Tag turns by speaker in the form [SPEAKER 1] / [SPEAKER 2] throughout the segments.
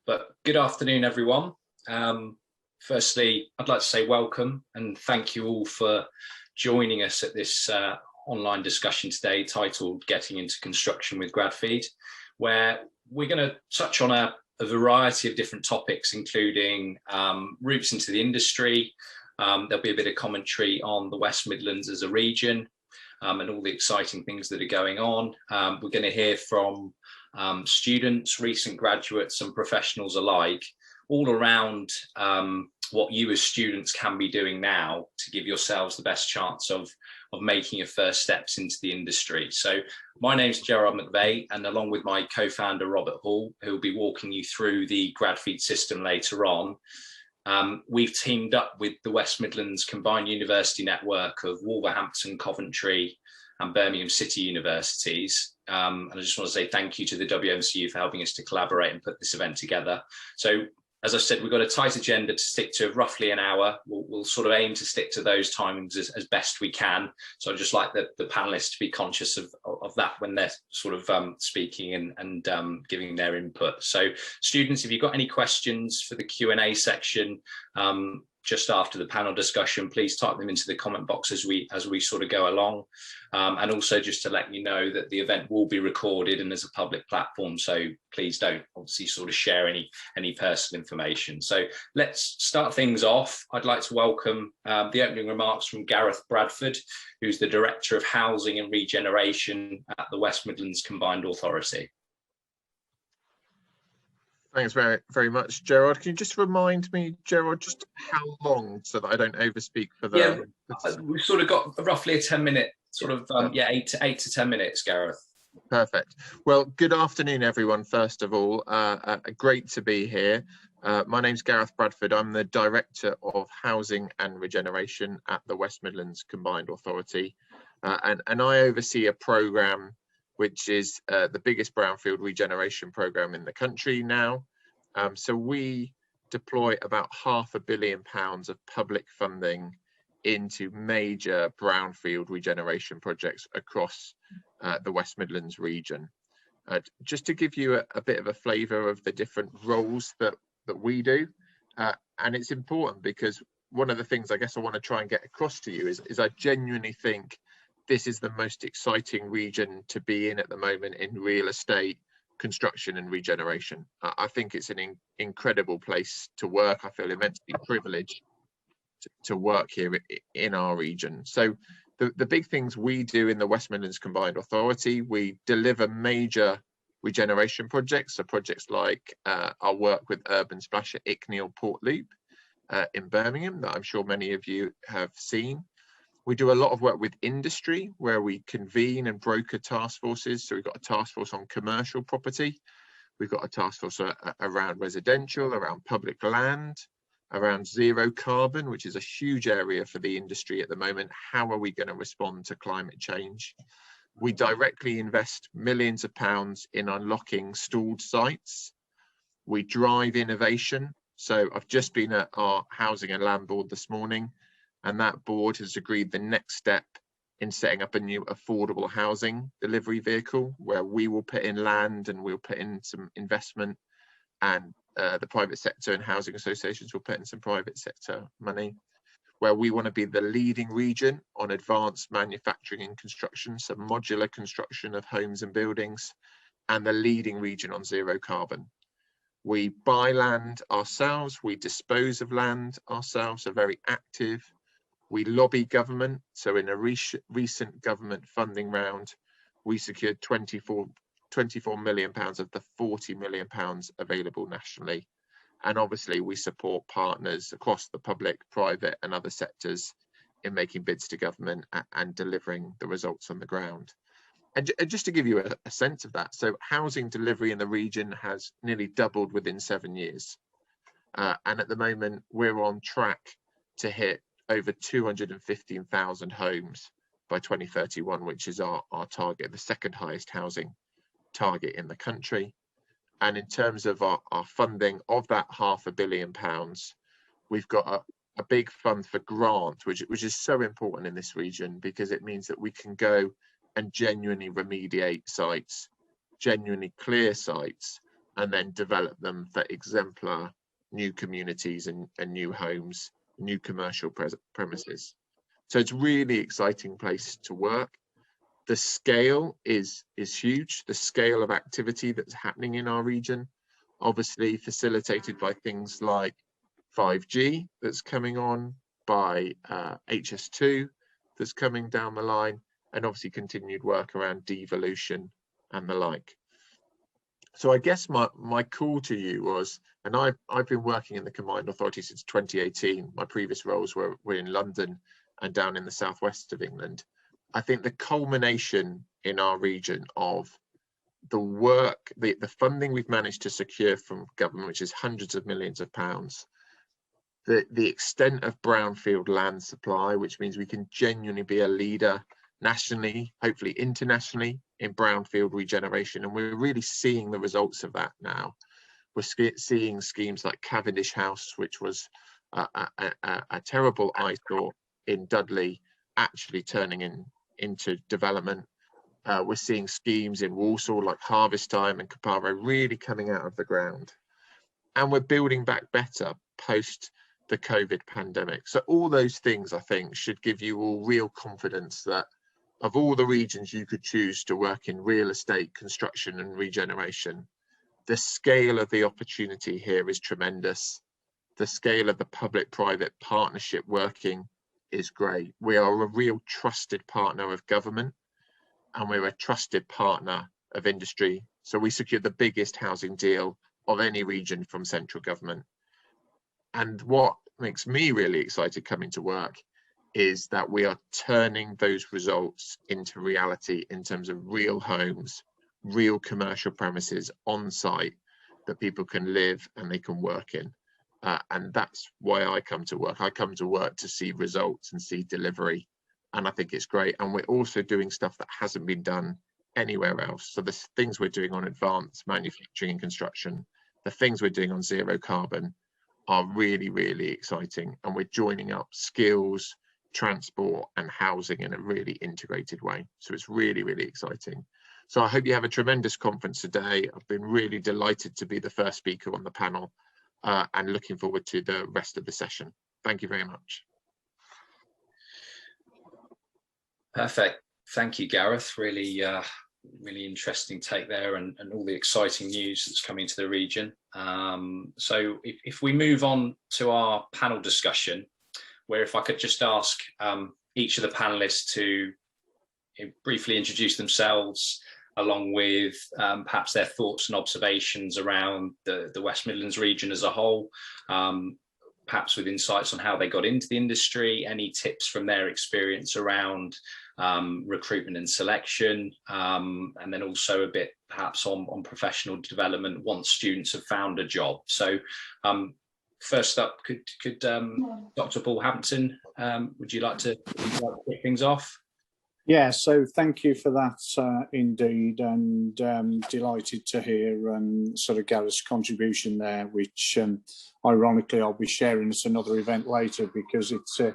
[SPEAKER 1] But good afternoon, everyone. Firstly, I'd like to say welcome and thank you all for joining us at this online discussion today titled Getting into Construction with Gradfeed, where we're going to touch on a variety of different topics, including routes into the industry. There'll be a bit of commentary on the West Midlands as a region and all the exciting things that are going on. We're going to hear from students, recent graduates and professionals alike, all around what you as students can be doing now to give yourselves the best chance of making your first steps into the industry. So my name's Gerard McVeigh, and along with my co-founder Robert Hall, who will be walking you through the Gradfeed system later on, we've teamed up with the West Midlands Combined University Network of Wolverhampton, Coventry and Birmingham City Universities. And I just want to say thank you to the WMCU for helping us to collaborate and put this event together. So as I said, we've got a tight agenda to stick to roughly an hour. We'll sort of aim to stick to those timings as best we can. So I'd just like the panelists to be conscious of that when they're sort of speaking and giving their input. So students, if you've got any questions for the Q&A section, just after the panel discussion, please type them into the comment box as we sort of go along. And also just to let you know that the event will be recorded and as a public platform, so please don't obviously sort of share any personal information. So let's start things off. I'd like to welcome the opening remarks from Gareth Bradford, who's the Director of Housing and Regeneration at the West Midlands Combined Authority.
[SPEAKER 2] Thanks very much, Gerard. Can you just remind me, Gerard, just how long, so that I don't overspeak for the...
[SPEAKER 1] Yeah, we've sort of got roughly a 10-minute sort of, 8 to 10 minutes, Gareth.
[SPEAKER 2] Perfect. Well, good afternoon, everyone, first of all. Great to be here. My name's Gareth Bradford. I'm the Director of Housing and Regeneration at the West Midlands Combined Authority. And I oversee a programme which is the biggest brownfield regeneration programme in the country now. So we deploy about £500 million of public funding into major brownfield regeneration projects across the West Midlands region. Just to give you a bit of a flavour of the different roles that we do, and it's important because one of the things I guess I want to try and get across to you is I genuinely think this is the most exciting region to be in at the moment in real estate, construction and regeneration. I think it's an incredible place to work. I feel immensely privileged to work here in our region. So the big things we do in the West Midlands Combined Authority, we deliver major regeneration projects. So projects like our work with Urban Splash at Icknield Port Loop in Birmingham, that I'm sure many of you have seen. We do a lot of work with industry where we convene and broker task forces. So we've got a task force on commercial property. We've got a task force around residential, around public land, around zero carbon, which is a huge area for the industry at the moment. How are we going to respond to climate change? We directly invest millions of pounds in unlocking stalled sites. We drive innovation. So I've just been at our Housing and Land Board this morning, and that board has agreed the next step in setting up a new affordable housing delivery vehicle where we will put in land and we'll put in some investment, and the private sector and housing associations will put in some private sector money, where we want to be the leading region on advanced manufacturing and construction, so modular construction of homes and buildings, and the leading region on zero carbon. We buy land ourselves, we dispose of land ourselves, so very active. We lobby government, so in a recent government funding round, we secured £24 million of the £40 million available nationally. And obviously we support partners across the public, private and other sectors in making bids to government and delivering the results on the ground. And just to give you a sense of that, so housing delivery in the region has nearly doubled within 7 years. And at the moment, we're on track to hit over 215,000 homes by 2031, which is our target, the second highest housing target in the country. And in terms of our funding of that £500 million, we've got a big fund for grant, which is so important in this region because it means that we can go and genuinely remediate sites, genuinely clear sites, and then develop them for exemplar new communities and new homes, new commercial premises. So it's really exciting place to work. The scale is huge. The scale of activity that's happening in our region, obviously facilitated by things like 5G that's coming on, by HS2 that's coming down the line, and obviously continued work around devolution and the like. So I guess my call to you was, and I've been working in the Combined Authority since 2018. My previous roles were in London and down in the southwest of England. I think the culmination in our region of the work, the funding we've managed to secure from government, which is hundreds of millions of pounds, the extent of brownfield land supply, which means we can genuinely be a leader nationally, hopefully internationally, in brownfield regeneration. And we're really seeing the results of that now. We're seeing schemes like Cavendish House, which was a terrible eyesore in Dudley, actually turning into development. We're seeing schemes in Walsall like Harvest Time and Caparo really coming out of the ground. And we're building back better post the COVID pandemic. So all those things, I think, should give you all real confidence that of all the regions you could choose to work in real estate, construction and regeneration, the scale of the opportunity here is tremendous. The scale of the public-private partnership working is great. We are a real trusted partner of government, and we're a trusted partner of industry. So we secured the biggest housing deal of any region from central government. And what makes me really excited coming to work is that we are turning those results into reality in terms of real homes, real commercial premises on site that people can live and they can work in. And that's why I come to work. I come to work to see results and see delivery. And I think it's great. And we're also doing stuff that hasn't been done anywhere else. So the things we're doing on advanced manufacturing and construction, the things we're doing on zero carbon are really, really exciting. And we're joining up skills, transport and housing in a really integrated way. So it's really, really exciting. So I hope you have a tremendous conference today. I've been really delighted to be the first speaker on the panel and looking forward to the rest of the session. Thank you very much.
[SPEAKER 1] Perfect. Thank you, Gareth. Really, really interesting take there, and all the exciting news that's coming to the region. So if we move on to our panel discussion, where if I could just ask each of the panelists to briefly introduce themselves, along with perhaps their thoughts and observations around the West Midlands region as a whole, perhaps with insights on how they got into the industry, any tips from their experience around recruitment and selection, and then also a bit perhaps on professional development once students have found a job. So first up, could Dr. Paul Hampton, would you like to kick things off?
[SPEAKER 3] Yeah, so thank you for that indeed, and delighted to hear sort of Gareth's contribution there, which ironically I'll be sharing at another event later, because it's a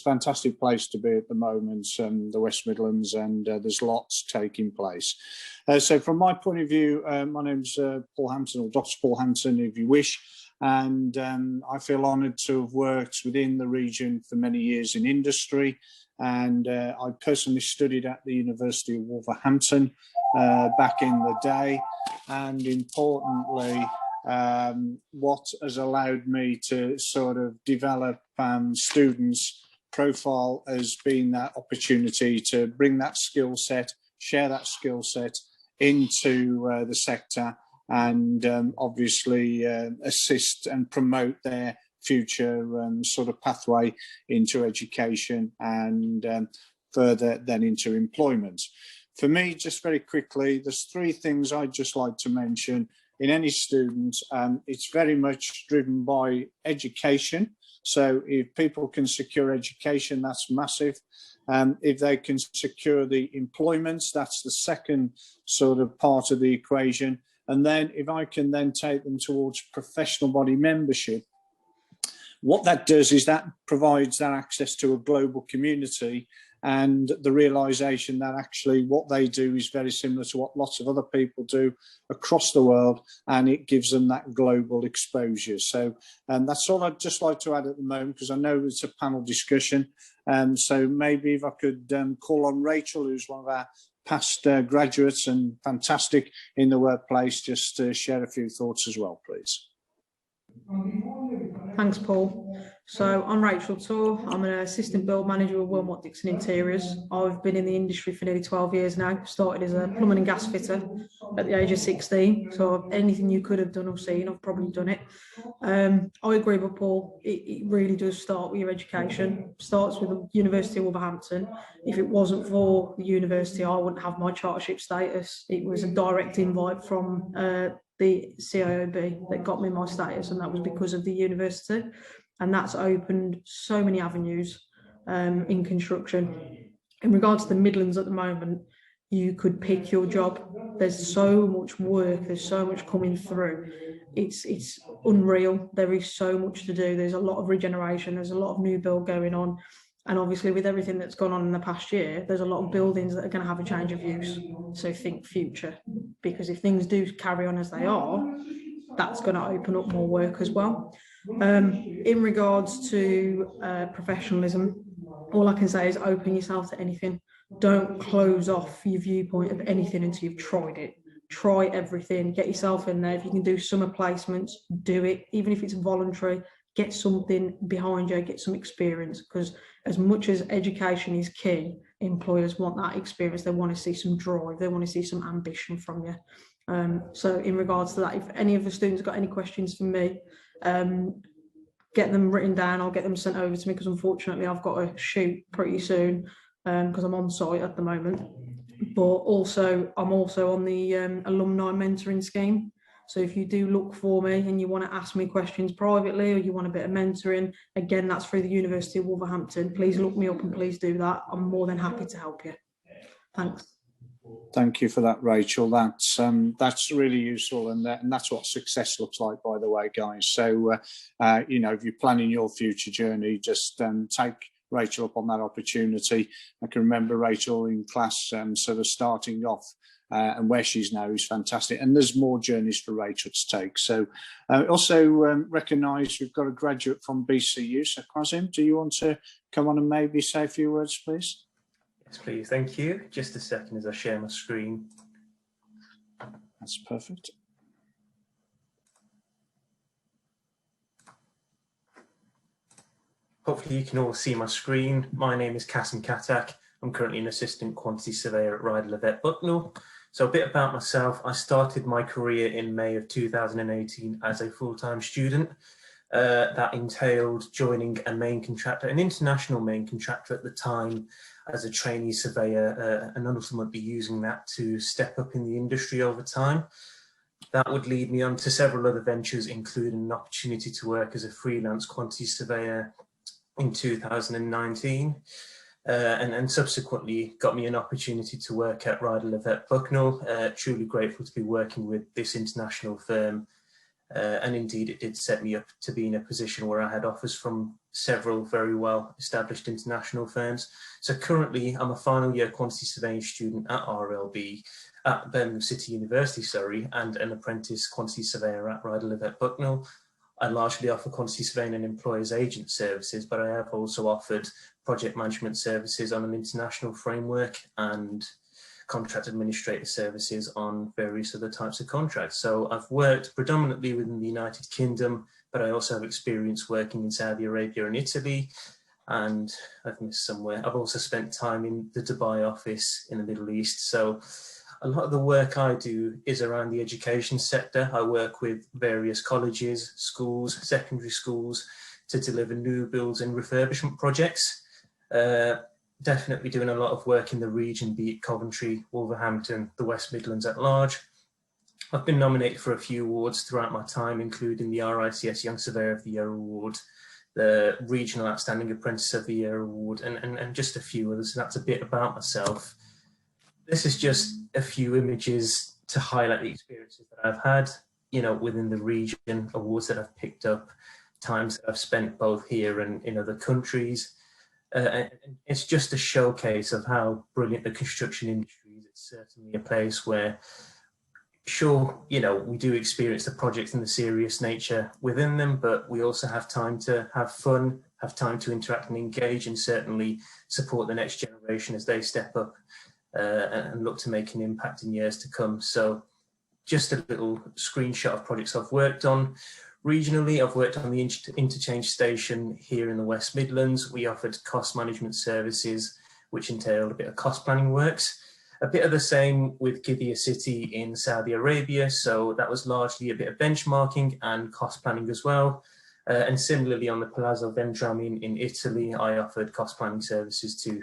[SPEAKER 3] fantastic place to be at the moment, the West Midlands, and there's lots taking place. So from my point of view, my name's Paul Hampton, or Dr. Paul Hampton if you wish, and I feel honoured to have worked within the region for many years in industry. And I personally studied at the University of Wolverhampton back in the day. And importantly, what has allowed me to sort of develop students' profile has been that opportunity to bring that skill set, share that skill set into the sector, and obviously assist and promote their future sort of pathway into education and further then into employment. For me, just very quickly, there's three things I'd just like to mention. In any student, it's very much driven by education. So if people can secure education, that's massive. If they can secure the employment, that's the second sort of part of the equation. And then if I can then take them towards professional body membership, what that does is that provides that access to a global community, and the realization that actually what they do is very similar to what lots of other people do across the world, and it gives them that global exposure. So that's all I'd just like to add at the moment, because I know it's a panel discussion. So maybe if I could call on Rachel, who's one of our past graduates and fantastic in the workplace, just to share a few thoughts as well, please.
[SPEAKER 4] Thanks, Paul. So I'm Rachel Torr. I'm an assistant build manager with Wilmot Dixon Interiors. I've been in the industry for nearly 12 years now. Started as a plumbing and gas fitter at the age of 16. So anything you could have done or seen, I've probably done it. I agree with Paul. It really does start with your education. Starts with the University of Wolverhampton. If it wasn't for the university, I wouldn't have my chartership status. It was a direct invite from the CIOB that got me my status, and that was because of the university. And that's opened so many avenues in construction. In regards to the Midlands at the moment, you could pick your job. There's so much work, there's so much coming through. It's unreal. There is so much to do. There's a lot of regeneration, there's a lot of new build going on. And obviously with everything that's gone on in the past year, there's a lot of buildings that are going to have a change of use. So think future, because if things do carry on as they are, that's going to open up more work as well. In regards to professionalism, all I can say is open yourself to anything. Don't close off your viewpoint of anything until you've tried it. Try everything, get yourself in there. If you can do summer placements, do it. Even if it's voluntary, get something behind you, get some experience, because as much as education is key, employers want that experience. They want to see some drive, they want to see some ambition from you. So in regards to that, if any of the students have got any questions for me, get them written down. I'll get them sent over to me, because unfortunately I've got to shoot pretty soon because I'm on site at the moment. But also I'm also on the alumni mentoring scheme. So if you do look for me and you want to ask me questions privately, or you want a bit of mentoring, again, that's through the University of Wolverhampton. Please look me up and please do that. I'm more than happy to help you. Thanks.
[SPEAKER 3] Thank you for that, Rachel. That's really useful, and that's what success looks like, by the way, guys. So, you know, if you're planning your future journey, just take Rachel up on that opportunity. I can remember Rachel in class sort of starting off, and where she's now is fantastic. And there's more journeys for Rachel to take. So also recognise we've got a graduate from BCU. So Qasim, do you want to come on and maybe say a few words, please?
[SPEAKER 5] Yes, please. Thank you. Just a second as I share my screen.
[SPEAKER 3] That's perfect.
[SPEAKER 5] Hopefully you can all see my screen. My name is Qasim Katak. I'm currently an assistant quantity surveyor at Ryder Levett Bucknell. So a bit about myself. I started my career in May of 2018 as a full-time student. That entailed joining a main contractor, an international main contractor at the time, as a trainee surveyor, and ultimately using that to step up in the industry over time. That would lead me on to several other ventures, including an opportunity to work as a freelance quantity surveyor in 2019. And subsequently got me an opportunity to work at Ryder Levett Bucknell. Truly grateful to be working with this international firm. And indeed, it did set me up to be in a position where I had offers from several very well established international firms. So currently, I'm a final year quantity surveying student at RLB, at Birmingham City University, and an apprentice quantity surveyor at Ryder Levett Bucknell. I largely offer quantity surveying and employer's agent services, but I have also offered project management services on an international framework and contract administrator services on various other types of contracts. So I've worked predominantly within the United Kingdom, but I also have experience working in Saudi Arabia and Italy, and I've missed somewhere. I've also spent time in the Dubai office in the Middle East. So a lot of the work I do is around the education sector. I work with various colleges, schools, secondary schools to deliver new builds and refurbishment projects. Definitely doing a lot of work in the region, be it Coventry, Wolverhampton, the West Midlands at large. I've been nominated for a few awards throughout my time, including the RICS Young Surveyor of the Year Award, the Regional Outstanding Apprentice of the Year Award, and just a few others. So that's a bit about myself. This is just a few images to highlight the experiences that I've had, you know, within the region, awards that I've picked up, times that I've spent both here and in other countries. And it's just a showcase of how brilliant the construction industry is. It's certainly a place where, sure, you know, we do experience the projects and the serious nature within them, but we also have time to have fun, have time to interact and engage, and certainly support the next generation as they step up and look to make an impact in years to come. So just a little screenshot of projects I've worked on. Regionally, I've worked on the interchange station here in the West Midlands. We offered cost management services, which entailed a bit of cost planning works. A bit of the same with Qiddiya City in Saudi Arabia. So that was largely a bit of benchmarking and cost planning as well. And similarly on the Palazzo Vendramin in Italy, I offered cost planning services too.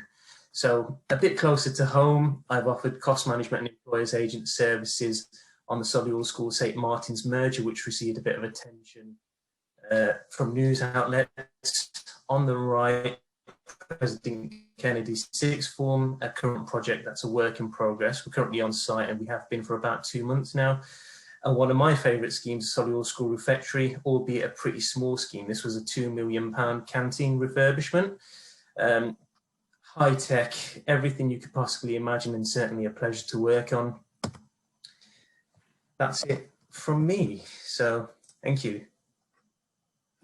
[SPEAKER 5] So a bit closer to home, I've offered cost management and employers agent services on the Solihull School St Martin's merger, which received a bit of attention from news outlets. On the right, President Kennedy's sixth form, a current project that's a work in progress. We're currently on site and we have been for about 2 months now. And one of my favourite schemes is Solihull School Refectory, albeit a pretty small scheme. This was a £2 million canteen refurbishment. High tech, everything you could possibly imagine, and certainly a pleasure to work on. That's it from me. So thank you.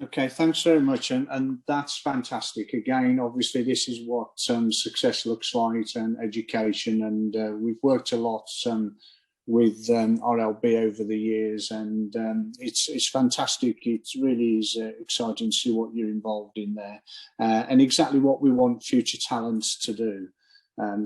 [SPEAKER 3] Okay, thanks very much. And that's fantastic. Again, obviously, this is what success looks like and education. And we've worked a lot with RLB over the years, and it's fantastic. It really is exciting to see what you're involved in there, and exactly what we want future talents to do.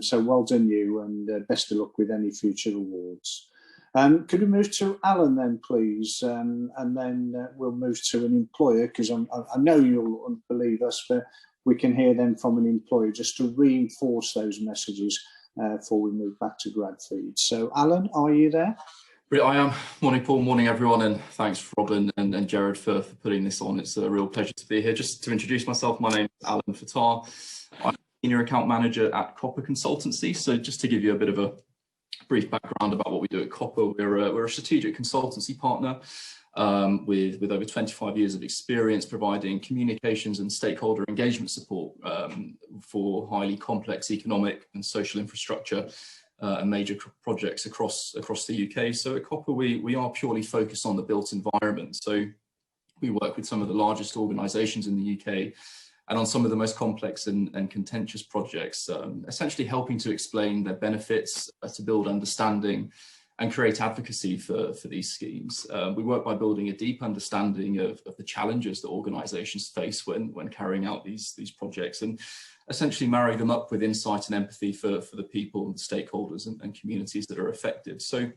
[SPEAKER 3] So well done you, and best of luck with any future awards. Could we move to Alan then, please? And then we'll move to an employer, because I know you'll believe us, but we can hear them from an employer just to reinforce those messages before we move back to Gradfeed. So Alan, are you there?
[SPEAKER 6] I am. Morning, Paul. Morning, everyone. And thanks, Robin and Jared, for putting this on. It's a real pleasure to be here. Just to introduce myself, my name is Alan Fattar. I'm Senior Account Manager at Copper Consultancy. So just to give you a bit of a brief background about what we do at Copper, we're a strategic consultancy partner with over 25 years of experience providing communications and stakeholder engagement support for highly complex economic and social infrastructure and major projects across the UK. So at Copper, we are purely focused on the built environment. So we work with some of the largest organisations in the UK and on some of the most complex and contentious projects, essentially helping to explain their benefits, to build understanding and create advocacy for these schemes. We work by building a deep understanding of the challenges that organisations face when carrying out these projects, and essentially marry them up with insight and empathy for the people and the stakeholders and communities that are affected. So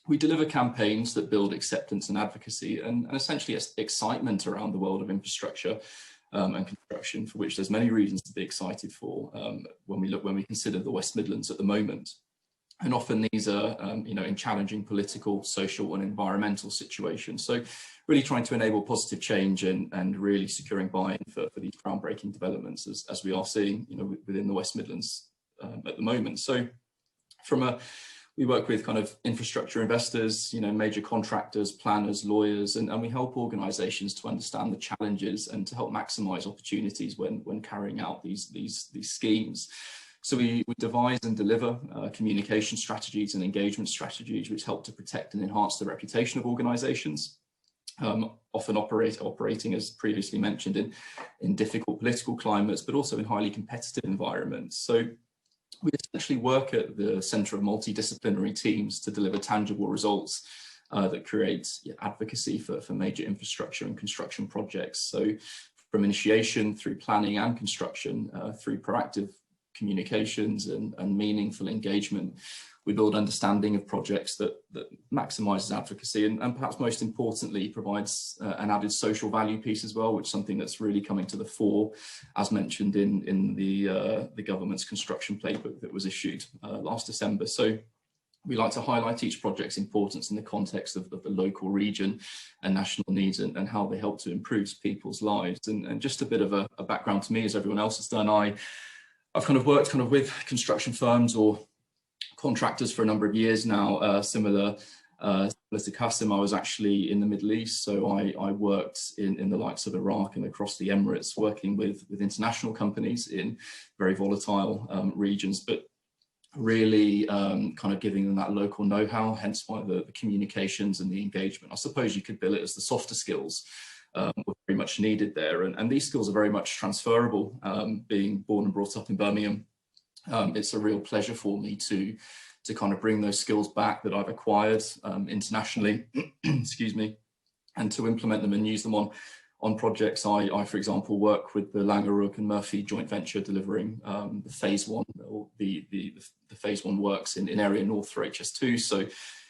[SPEAKER 6] we deliver campaigns that build acceptance and advocacy and essentially excitement around the world of infrastructure and construction, for which there's many reasons to be excited for when we consider the West Midlands at the moment. And often these are, in challenging political, social and environmental situations. So really trying to enable positive change and really securing buy-in for these groundbreaking developments as we are seeing, within the West Midlands at the moment. So we work with kind of infrastructure investors, major contractors, planners, lawyers, and we help organisations to understand the challenges and to help maximise opportunities when carrying out these schemes. So we devise and deliver communication strategies and engagement strategies which help to protect and enhance the reputation of organisations, often operating, as previously mentioned, in difficult political climates, but also in highly competitive environments. So we essentially work at the centre of multidisciplinary teams to deliver tangible results that create advocacy for major infrastructure and construction projects. So from initiation through planning and construction, through proactive communications and meaningful engagement, we build understanding of projects that maximises advocacy and perhaps most importantly provides an added social value piece as well, which is something that's really coming to the fore, as mentioned in the government's construction playbook that was issued last December. So we like to highlight each project's importance in the context of the local region and national needs and how they help to improve people's lives. And just a bit of a background to me, as everyone else has done, I've kind of worked with construction firms or contractors for a number of years now, similar Similar to Qasim, I was actually in the Middle East, so I worked in the likes of Iraq and across the Emirates, working with international companies in very volatile regions, but really kind of giving them that local know-how, hence why the communications and the engagement. I suppose you could bill it as the softer skills were very much needed there. And these skills are very much transferable. Being born and brought up in Birmingham, it's a real pleasure for me to kind of bring those skills back that I've acquired internationally, excuse me, and to implement them and use them on projects. I, for example, work with the Langeroog and Murphy joint venture delivering the phase one, or the phase one works in Area North for HS2. So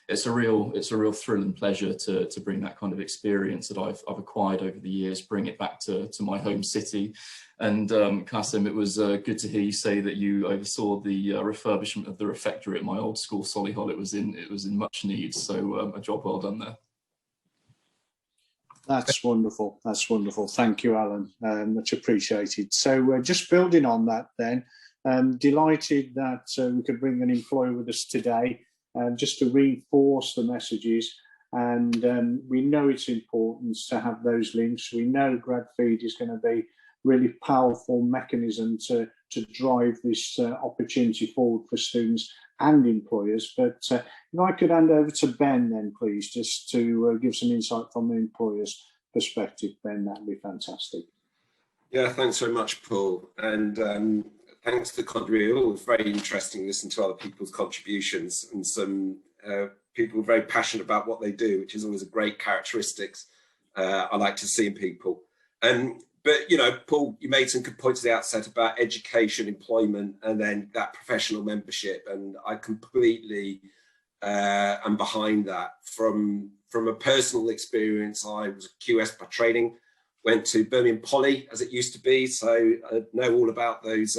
[SPEAKER 6] it's a real thrill and pleasure to bring that kind of experience that I've acquired over the years, bring it back to my home city. And Qasim, it was good to hear you say that you oversaw the refurbishment of the refectory at my old school, Solihull. It was in much need. So a job well done there.
[SPEAKER 3] That's wonderful. That's wonderful. Thank you, Alan. Much appreciated. So just building on that then, delighted that we could bring an employer with us today just to reinforce the messages. And we know it's important to have those links. We know Gradfeed is going to be really powerful mechanism to drive this opportunity forward for students and employers. But if I could hand over to Ben then, please, just to give some insight from the employer's perspective, Ben, that'd be fantastic.
[SPEAKER 7] Yeah, thanks very much, Paul. And thanks to the contributor. It was very interesting listening to other people's contributions, and some people very passionate about what they do, which is always a great characteristics I like to see in people. But, you know, Paul, you made some good points at the outset about education, employment, and then that professional membership. And I completely am behind that. From a personal experience, I was a QS by training, went to Birmingham Poly, as it used to be. So I know all about those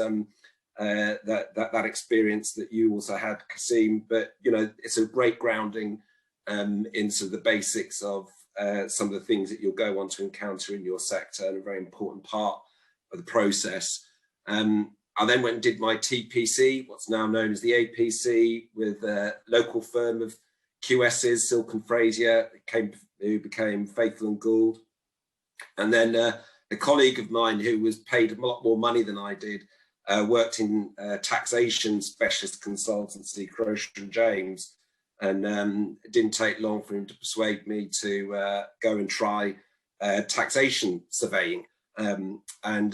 [SPEAKER 7] that experience that you also had, Qasim. But, you know, it's a great grounding into the basics of some of the things that you'll go on to encounter in your sector, and a very important part of the process. I then went and did my TPC, what's now known as the APC, with a local firm of QSs, Silk and Frazier, who became Faithful and Gould. And then a colleague of mine who was paid a lot more money than I did, worked in taxation specialist consultancy, Croce and James. And it didn't take long for him to persuade me to go and try taxation surveying. And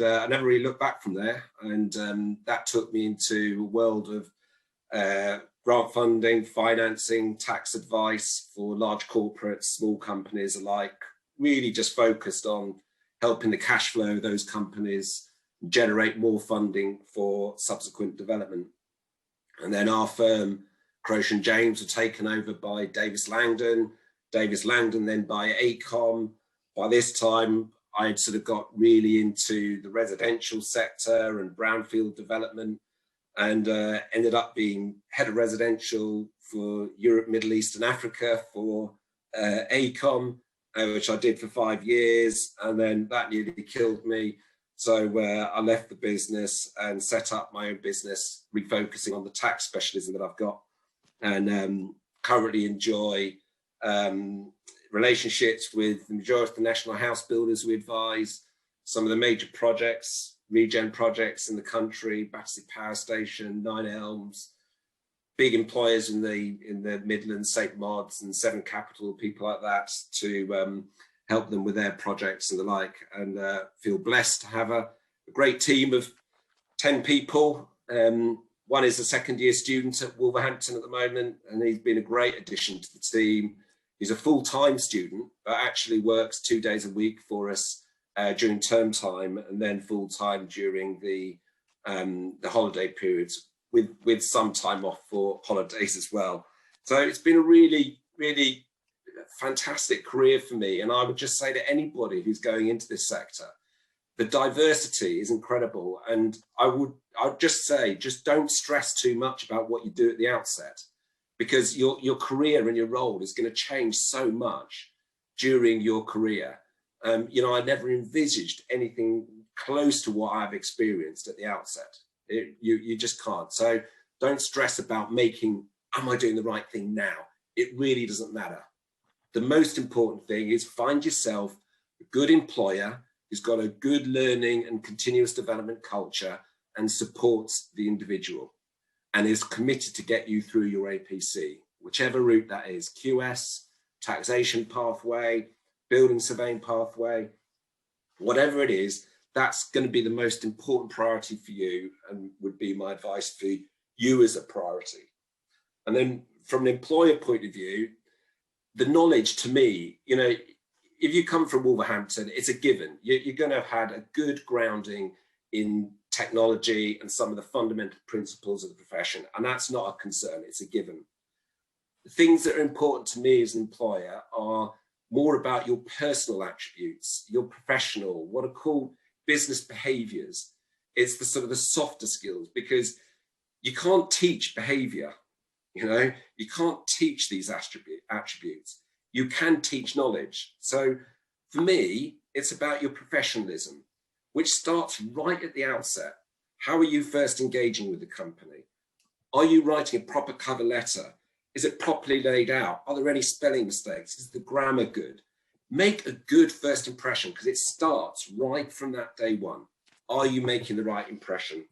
[SPEAKER 7] I never really looked back from there. And that took me into a world of grant funding, financing, tax advice for large corporates, small companies alike, really just focused on helping the cash flow of those companies generate more funding for subsequent development. And then our firm, Croce and James, were taken over by Davis Langdon then by AECOM. By this time, I'd sort of got really into the residential sector and brownfield development, and ended up being head of residential for Europe, Middle East and Africa for AECOM, which I did for 5 years, and then that nearly killed me. So I left the business and set up my own business, refocusing on the tax specialism that I've got, and currently enjoy relationships with the majority of the national house builders we advise, some of the major projects, regen projects in the country, Battersea Power Station, Nine Elms, big employers in the Midlands, St Mods and Severn Capital, people like that, to help them with their projects and the like, and feel blessed to have a great team of 10 people. One is a second-year student at Wolverhampton at the moment, and he's been a great addition to the team. He's a full-time student, but actually works 2 days a week for us during term time, and then full-time during the holiday periods, with some time off for holidays as well. So it's been a really, really fantastic career for me. And I would just say to anybody who's going into this sector, the diversity is incredible. And I'd just say, just don't stress too much about what you do at the outset, because your career and your role is going to change so much during your career. You know, I never envisaged anything close to what I've experienced at the outset. You just can't. So don't stress about am I doing the right thing now? it really doesn't matter. The most important thing is find yourself a good employer who's got a good learning and continuous development culture and supports the individual and is committed to get you through your APC, whichever route that is, QS, taxation pathway, building surveying pathway, whatever it is, that's going to be the most important priority for you and would be my advice for you as a priority. And then from an employer point of view, the knowledge to me, you know, if you come from Wolverhampton, it's a given. You're going to have had a good grounding in technology and some of the fundamental principles of the profession, and that's not a concern, it's a given. The things that are important to me as an employer are more about your personal attributes, your professional, what are called business behaviors. It's the sort of the softer skills, because you can't teach behavior, you know, you can't teach these attributes. You can teach knowledge. So for me, it's about your professionalism, which starts right at the outset. How are you first engaging with the company? Are you writing a proper cover letter? Is it properly laid out? Are there any spelling mistakes? Is the grammar good? Make a good first impression, because it starts right from that day one. Are you making the right impression?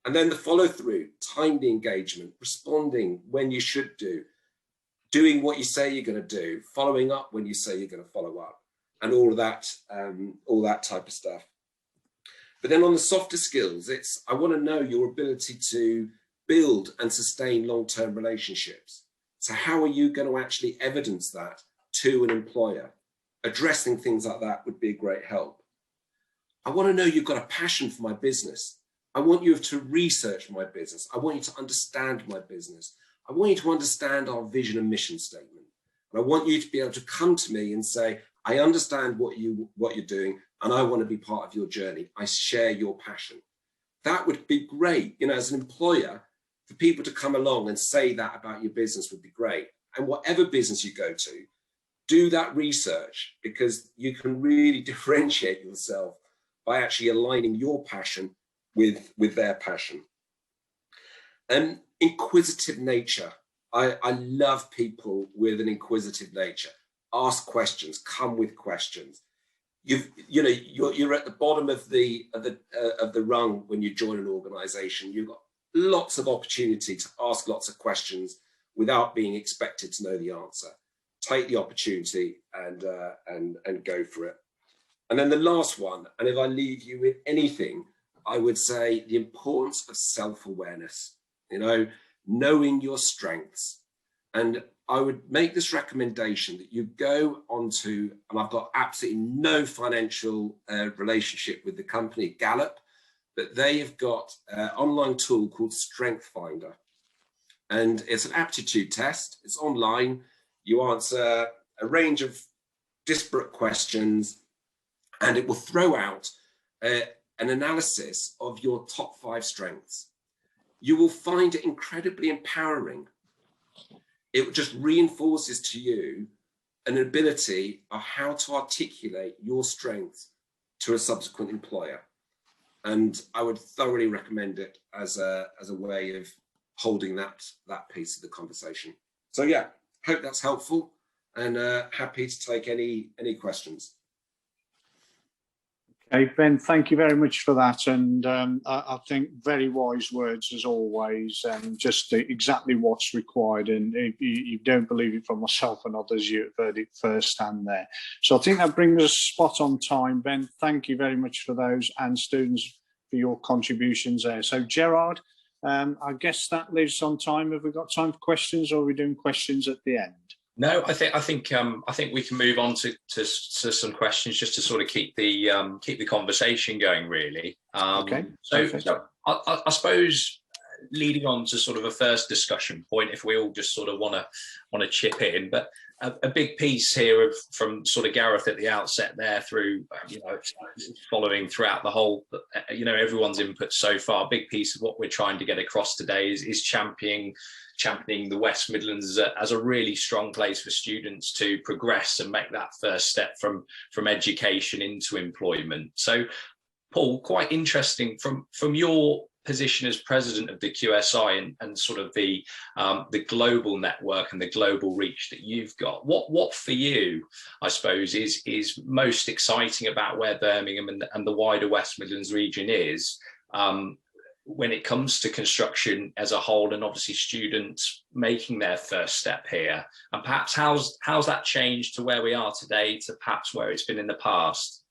[SPEAKER 7] And then the follow through, timely engagement, responding when you should do, doing what you say you're going to do, following up when you say you're going to follow up, and all that type of stuff. But then on the softer skills, I want to know your ability to build and sustain long-term relationships. So how are you going to actually evidence that to an employer? Addressing things like that would be a great help. I want to know you've got a passion for my business. I want you to research my business. I want you to understand my business. I want you to understand our vision and mission statement. And I want you to be able to come to me and say, I understand what you're doing, and I want to be part of your journey. I share your passion. That would be great. You know, as an employer, for people to come along and say that about your business would be great. And whatever business you go to, do that research, because you can really differentiate yourself by actually aligning your passion with their passion. And inquisitive nature. I love people with an inquisitive nature. Ask questions, come with questions. You're at the bottom of the rung when you join an organization. You've got lots of opportunity to ask lots of questions without being expected to know the answer. Take the opportunity and go for it. And then the last one, and if I leave you with anything, I would say the importance of self-awareness, you know, knowing your strengths. And I would make this recommendation that you go onto, and I've got absolutely no financial relationship with the company Gallup, but they have got an online tool called Strength Finder. And it's an aptitude test. It's online. You answer a range of disparate questions, and it will throw out an analysis of your top 5 strengths. You will find it incredibly empowering. It just reinforces to you an ability of how to articulate your strengths to a subsequent employer. And I would thoroughly recommend it as a way of holding that piece of the conversation. So yeah, hope that's helpful, and happy to take any questions.
[SPEAKER 3] Okay, Ben, thank you very much for that. And I think very wise words as always, and just exactly what's required. And if you don't believe it from myself and others, you've heard it firsthand there. So I think that brings us spot on time. Ben, thank you very much for those, and students for your contributions there. So Gerard, I guess that leaves on time. Have we got time for questions, or are we doing questions at the end?
[SPEAKER 1] No, I think we can move on to some questions, just to sort of keep the conversation going, really.
[SPEAKER 3] Okay.
[SPEAKER 1] So I suppose leading on to sort of a first discussion point, if we all just sort of want to chip in, but a big piece here from sort of Gareth at the outset there, through following throughout the whole, everyone's input so far. A big piece of what we're trying to get across today is championing the West Midlands as a really strong place for students to progress and make that first step from education into employment. So Paul, quite interesting from your position as president of the QSI and sort of the global network and the global reach that you've got, what for you, I suppose, is most exciting about where Birmingham and the wider West Midlands region is when it comes to construction as a whole, and obviously students making their first step here, and perhaps how's that changed to where we are today to perhaps where it's been in the past?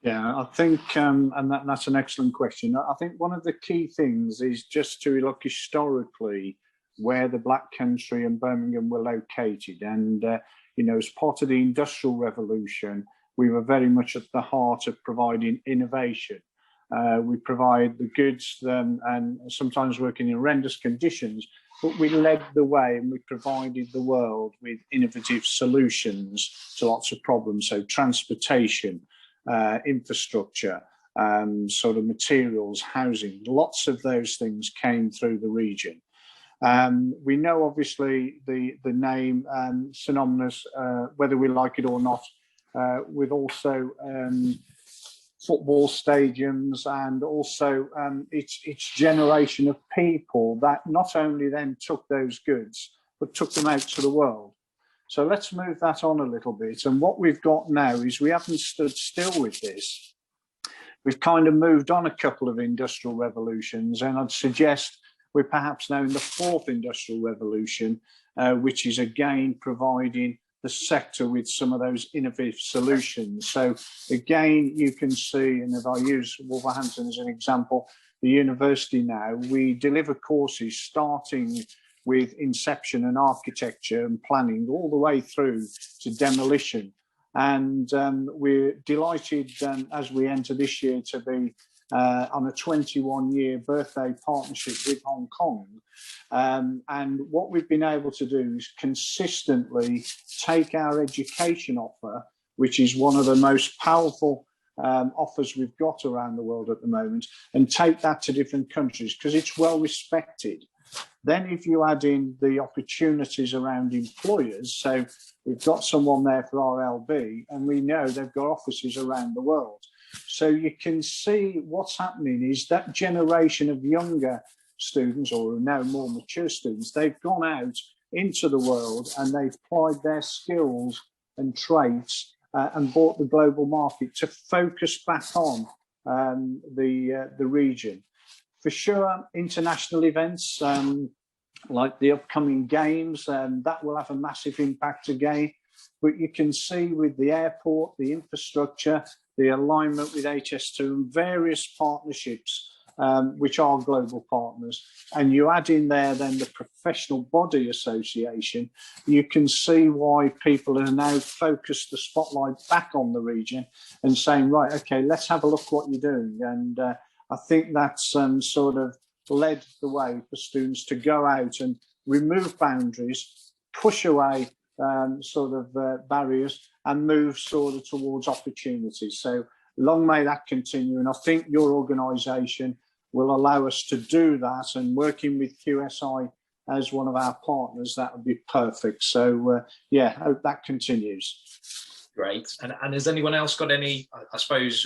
[SPEAKER 3] Yeah, I think, and that's an excellent question. I think one of the key things is just to look historically where the Black Country and Birmingham were located. And, you know, as part of the Industrial Revolution, we were very much at the heart of providing innovation. We provide the goods and sometimes working in horrendous conditions, but we led the way and we provided the world with innovative solutions to lots of problems. So transportation, infrastructure, sort of materials, housing, lots of those things came through the region. We know obviously the name synonymous, whether we like it or not, with also football stadiums, and also its generation of people that not only then took those goods, but took them out to the world. So let's move that on a little bit. And what we've got now is we haven't stood still with this. We've kind of moved on a couple of industrial revolutions, and I'd suggest we're perhaps now in the fourth industrial revolution, which is again providing the sector with some of those innovative solutions. So again, you can see, and if I use Wolverhampton as an example, the university now, we deliver courses starting with inception and architecture and planning all the way through to demolition. And we're delighted as we enter this year to be on a 21-year birthday partnership with Hong Kong. And what we've been able to do is consistently take our education offer, which is one of the most powerful offers we've got around the world at the moment, and take that to different countries because it's well respected. Then if you add in the opportunities around employers, so we've got someone there for RLB and we know they've got offices around the world. So you can see what's happening is that generation of younger students, or now more mature students, they've gone out into the world and they've applied their skills and traits and bought the global market to focus back on the region. For sure, international events like the upcoming games, that will have a massive impact again. But you can see with the airport, the infrastructure, the alignment with HS2 and various partnerships, which are global partners, and you add in there then the professional body association, you can see why people are now focused the spotlight back on the region and saying, right, okay, let's have a look what you're doing. And I think that's sort of led the way for students to go out and remove boundaries, push away barriers, and move sort of towards opportunities. So long may that continue. And I think your organisation will allow us to do that, and working with QSI as one of our partners, that would be perfect. So yeah, hope that continues.
[SPEAKER 1] Great. And has anyone else got any, I suppose,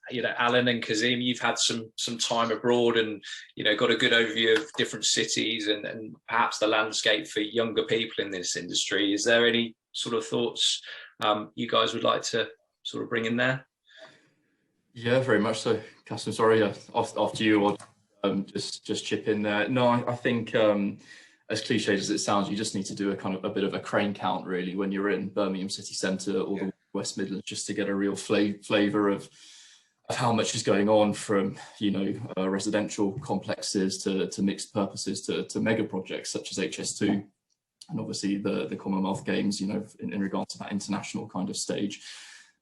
[SPEAKER 1] you know, Alan and Kazim, you've had some time abroad and, you know, got a good overview of different cities and perhaps the landscape for younger people in this industry. Is there any sort of thoughts you guys would like to sort of bring in there?
[SPEAKER 6] Yeah, very much so. Cass, I'm sorry, after you, or just chip in there. No, I think as cliched as it sounds, you just need to do a bit of a crane count really when you're in Birmingham city centre or the West Midlands, just to get a real flavour of how much is going on, from, you know, residential complexes to mixed purposes to mega projects such as HS2, and obviously the Commonwealth Games, you know, in regards to that international kind of stage.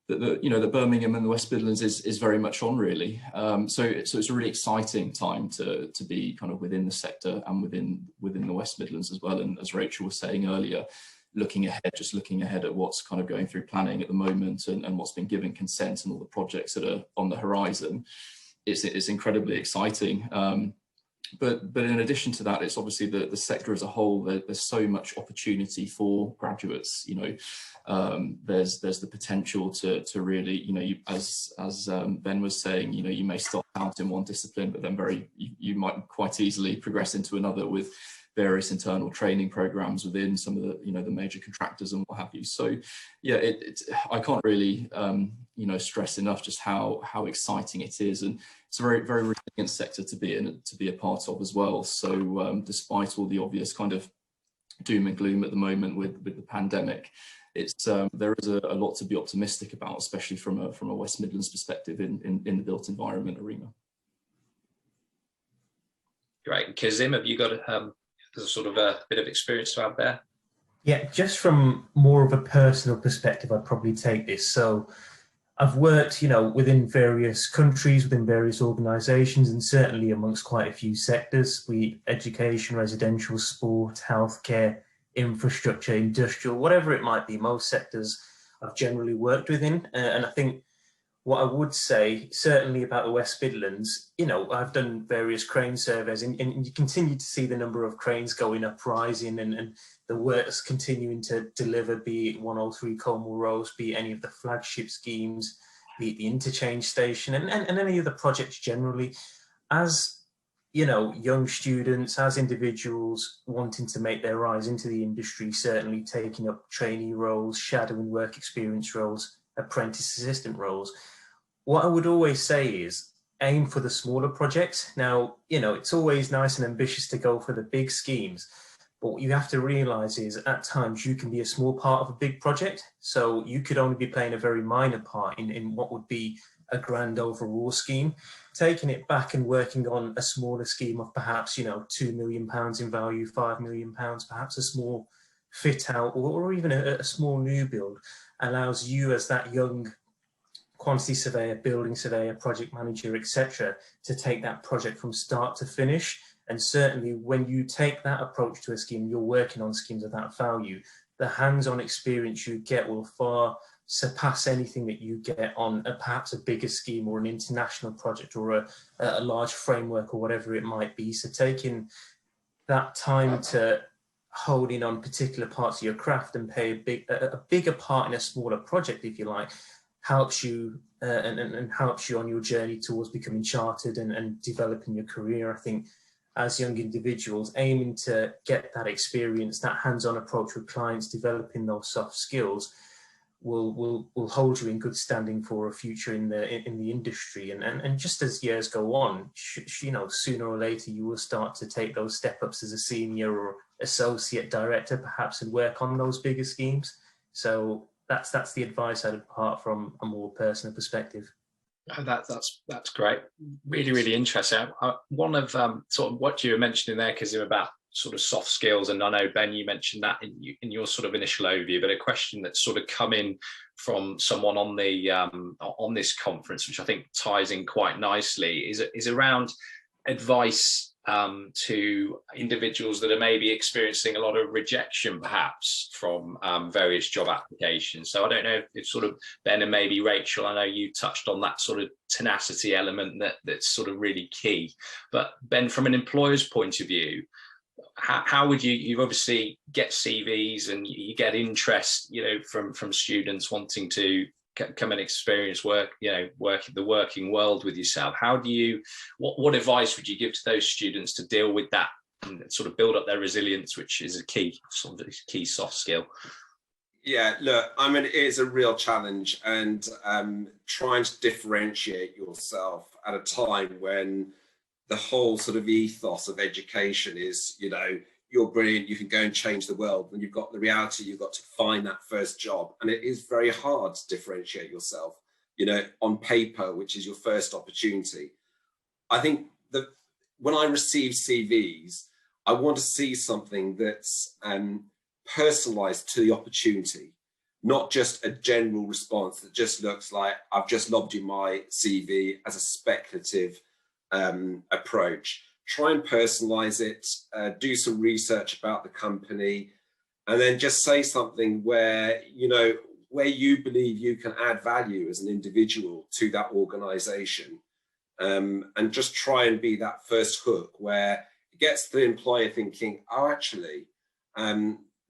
[SPEAKER 6] The Birmingham and the West Midlands is very much on really. So it's a really exciting time to be kind of within the sector and within the West Midlands as well. And as Rachel was saying earlier, looking ahead at what's kind of going through planning at the moment and what's been given consent and all the projects that are on the horizon, it's incredibly exciting. But in addition to that, it's obviously the sector as a whole. There's so much opportunity for graduates. There's the potential to really, as Ben was saying, you may start out in one discipline, but then you might quite easily progress into another with various internal training programs within some of the the major contractors and what have you. So yeah, I can't really stress enough just how exciting it is, and it's a very resilient sector to be in, to be a part of as well. So despite all the obvious kind of doom and gloom at the moment with the pandemic, there is a lot to be optimistic about, especially from a West Midlands perspective in the built environment arena.
[SPEAKER 1] Great. Kazim, have you got there's a sort of a bit of experience to add there?
[SPEAKER 5] Yeah, just from more of a personal perspective, I'd probably take this. So I've worked, within various countries, within various organisations, and certainly amongst quite a few sectors, be it education, residential, sport, healthcare, infrastructure, industrial, whatever it might be. Most sectors I've generally worked within. And I think what I would say, certainly about the West Midlands, I've done various crane surveys, and you continue to see the number of cranes going up, rising, and the work's continuing to deliver, be it 103 Colmore Rows, be it any of the flagship schemes, be it the interchange station, and any of the projects generally. As young students, as individuals wanting to make their rise into the industry, certainly taking up trainee roles, shadowing work experience roles, apprentice assistant roles, what I would always say is aim for the smaller projects. Now, it's always nice and ambitious to go for the big schemes, but what you have to realise is at times you can be a small part of a big project. So you could only be playing a very minor part in what would be a grand overall scheme. Taking it back and working on a smaller scheme of perhaps, £2 million in value, £5 million, perhaps a small fit out or even a small new build, allows you as that young quantity surveyor, building surveyor, project manager, etc., to take that project from start to finish. And certainly when you take that approach to a scheme, you're working on schemes of that value, the hands-on experience you get will far surpass anything that you get on perhaps a bigger scheme or an international project or a large framework or whatever it might be. So taking that time to hone in on particular parts of your craft and play a bigger part in a smaller project, if you like, helps you and helps you on your journey towards becoming chartered and developing your career. I think as young individuals aiming to get that experience, that hands-on approach with clients, developing those soft skills will hold you in good standing for a future in the industry. And just as years go on, sooner or later you will start to take those step ups as a senior or associate director perhaps and work on those bigger schemes. So that's the advice I'd impart from a more personal perspective.
[SPEAKER 1] That's great. Really interesting. One of sort of what you were mentioning there, Kazim, about sort of soft skills, and I know Ben, you mentioned that in your sort of initial overview, but a question that's sort of come in from someone on the on this conference, which I think ties in quite nicely, is around advice to individuals that are maybe experiencing a lot of rejection, perhaps from various job applications. So I don't know if sort of Ben and maybe Rachel, I know you touched on that sort of tenacity element that's sort of really key. But Ben, from an employer's point of view, how would you obviously get CVs and you get interest, from students wanting to come and experience work the working world with yourself. How do you, what advice would you give to those students to deal with that and sort of build up their resilience, which is a key soft skill?
[SPEAKER 7] Yeah, look, I mean, it is a real challenge, and trying to differentiate yourself at a time when the whole sort of ethos of education is, you're brilliant, you can go and change the world. When you've got the reality, you've got to find that first job. And it is very hard to differentiate yourself, on paper, which is your first opportunity. I think that when I receive CVs, I want to see something that's personalized to the opportunity, not just a general response that just looks like I've just lobbed you my CV as a speculative approach. Try and personalize it, do some research about the company, and then just say something where you believe you can add value as an individual to that organization. and just try and be that first hook where it gets the employer thinking, oh, actually,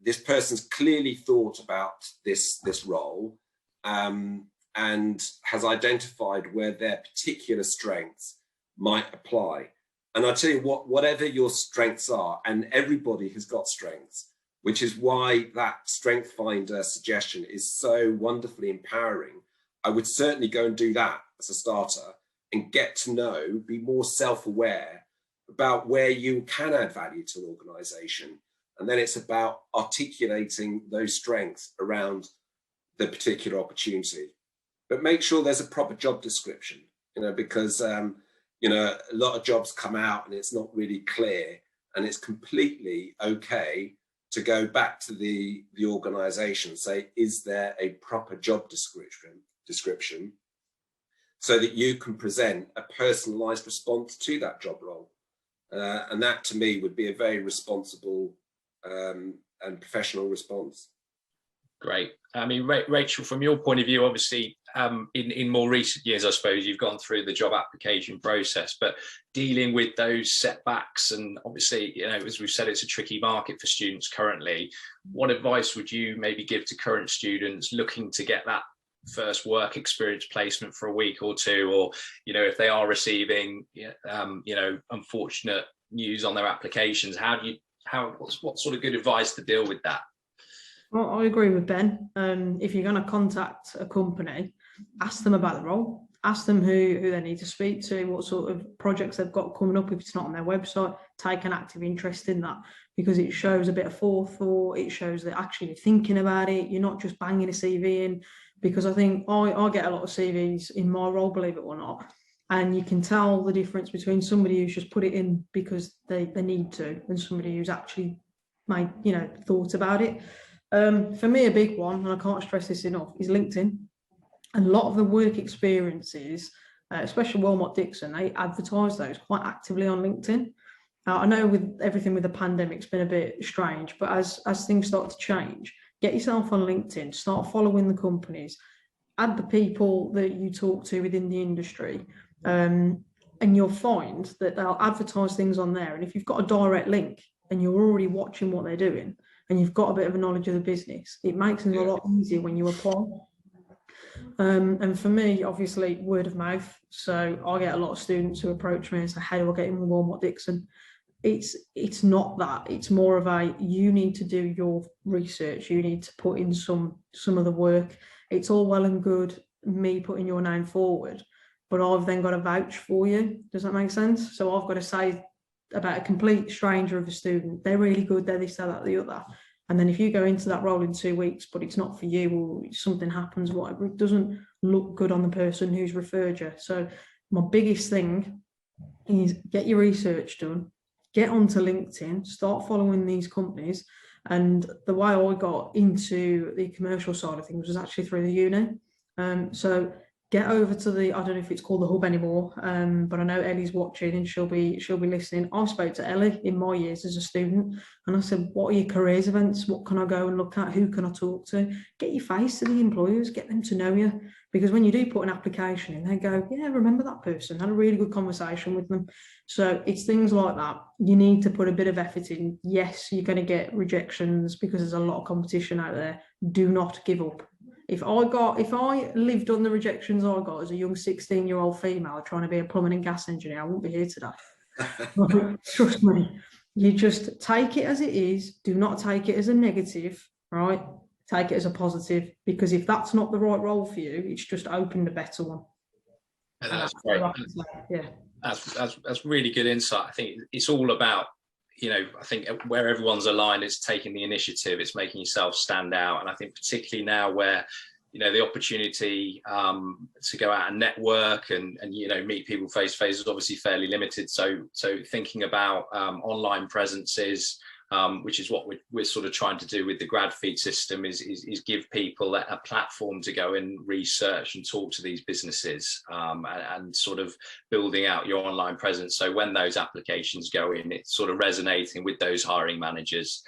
[SPEAKER 7] this person's clearly thought about this role and has identified where their particular strengths might apply. And I tell you what, whatever your strengths are, and everybody has got strengths, which is why that Strength Finder suggestion is so wonderfully empowering. I would certainly go and do that as a starter and get to know, be more self-aware about where you can add value to an organisation. And then it's about articulating those strengths around the particular opportunity. But make sure there's a proper job description, because a lot of jobs come out and it's not really clear, and it's completely okay to go back to the organisation and say, is there a proper job description so that you can present a personalised response to that job role? And that to me would be a very responsible and professional response.
[SPEAKER 1] Great. I mean, Rachel, from your point of view, obviously, in more recent years, I suppose you've gone through the job application process, but dealing with those setbacks, and obviously, as we've said, it's a tricky market for students currently. What advice would you maybe give to current students looking to get that first work experience placement for a week or two, or if they are receiving unfortunate news on their applications? What sort of good advice to deal with that?
[SPEAKER 4] Well, I agree with Ben. If you're going to contact a company, ask them about the role, ask them who they need to speak to, what sort of projects they've got coming up. If it's not on their website, take an active interest in that, because it shows a bit of forethought. It shows that actually you're thinking about it. You're not just banging a CV in, because I think I get a lot of CVs in my role, believe it or not, and you can tell the difference between somebody who's just put it in because they need to, and somebody who's actually thought about it. For me, a big one, and I can't stress this enough, is LinkedIn. And a lot of the work experiences, especially Wilmot Dixon, they advertise those quite actively on LinkedIn. I know with everything with the pandemic, it's been a bit strange, but as things start to change, get yourself on LinkedIn, start following the companies, add the people that you talk to within the industry, and you'll find that they'll advertise things on there. And if you've got a direct link and you're already watching what they're doing, and you've got a bit of a knowledge of the business, it makes it a lot easier when you apply. And for me, obviously, word of mouth. So I get a lot of students who approach me and say, how do I get in with Wilmot Dixon? It's not that. It's more of you need to do your research. You need to put in some of the work. It's all well and good me putting your name forward, but I've then got to vouch for you. Does that make sense? So I've got to say about a complete stranger of a student, they're really good, they're this, that, the other. And then if you go into that role in 2 weeks, but it's not for you, or something happens, whatever, it doesn't look good on the person who's referred you. So my biggest thing is get your research done, get onto LinkedIn, start following these companies. And the way I got into the commercial side of things was actually through the uni. So get over to I don't know if it's called the Hub anymore, but I know Ellie's watching and she'll be listening. I spoke to Ellie in my years as a student, and I said, what are your careers events? What can I go and look at? Who can I talk to? Get your face to the employers, get them to know you. Because when you do put an application in, they go, yeah, remember that person, had a really good conversation with them. So it's things like that. You need to put a bit of effort in. Yes, you're going to get rejections because there's a lot of competition out there. Do not give up. If I lived on the rejections I got as a young 16-year-old female trying to be a plumbing and gas engineer, I wouldn't be here today. Trust me. You just take it as it is. Do not take it as a negative, right? Take it as a positive, because if that's not the right role for you, it's just opened a better one.
[SPEAKER 1] That's great.
[SPEAKER 4] Yeah,
[SPEAKER 1] that's really good insight. I think it's all about, I think where everyone's aligned, it's taking the initiative, it's making yourself stand out. And I think particularly now where, the opportunity to go out and network and meet people face to face is obviously fairly limited. So thinking about online presences, which is what we're sort of trying to do with the Gradfeed system, is give people a platform to go and research and talk to these businesses, and sort of building out your online presence. So when those applications go in, it's sort of resonating with those hiring managers,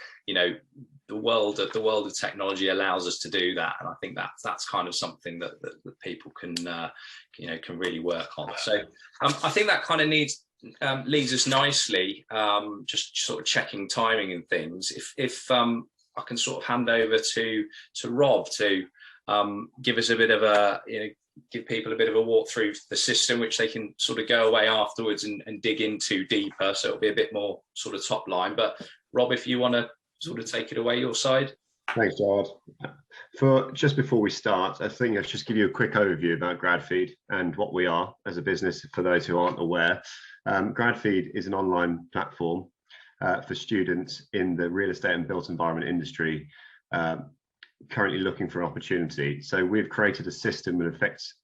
[SPEAKER 1] the world of technology allows us to do that, and I think that's kind of something that people can can really work on. So I think that kind of leads us nicely, just sort of checking timing and things. If I can sort of hand over to Rob to give us a bit of a give people a bit of a walk through the system, which they can sort of go away afterwards and dig into deeper. So it'll be a bit more sort of top line. But Rob, if you want to sort of take it away your side.
[SPEAKER 8] Thanks, Gerard. Just before we start, I think I should just give you a quick overview about Gradfeed and what we are as a business for those who aren't aware. Gradfeed is an online platform for students in the real estate and built environment industry currently looking for an opportunity. So we've created a system that affects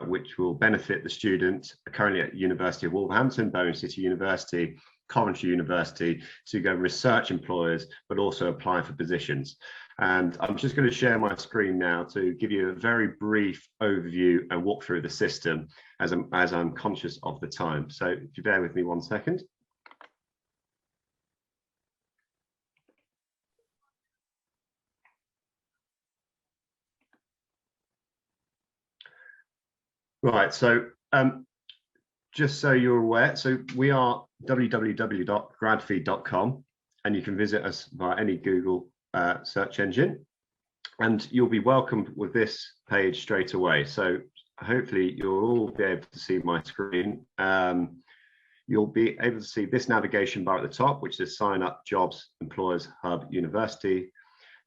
[SPEAKER 8] which will benefit the student currently at University of Wolverhampton, Birmingham City University, Coventry University, to go research employers, but also apply for positions. And I'm just going to share my screen now to give you a very brief overview and walk through the system as I'm conscious of the time. So if you bear with me 1 second. Right, so just so you're aware, so we are www.gradfeed.com, and you can visit us via any Google search engine, and you'll be welcomed with this page straight away. So hopefully you'll all be able to see my screen. You'll be able to see this navigation bar at the top, which is sign up, jobs, employers, hub, university.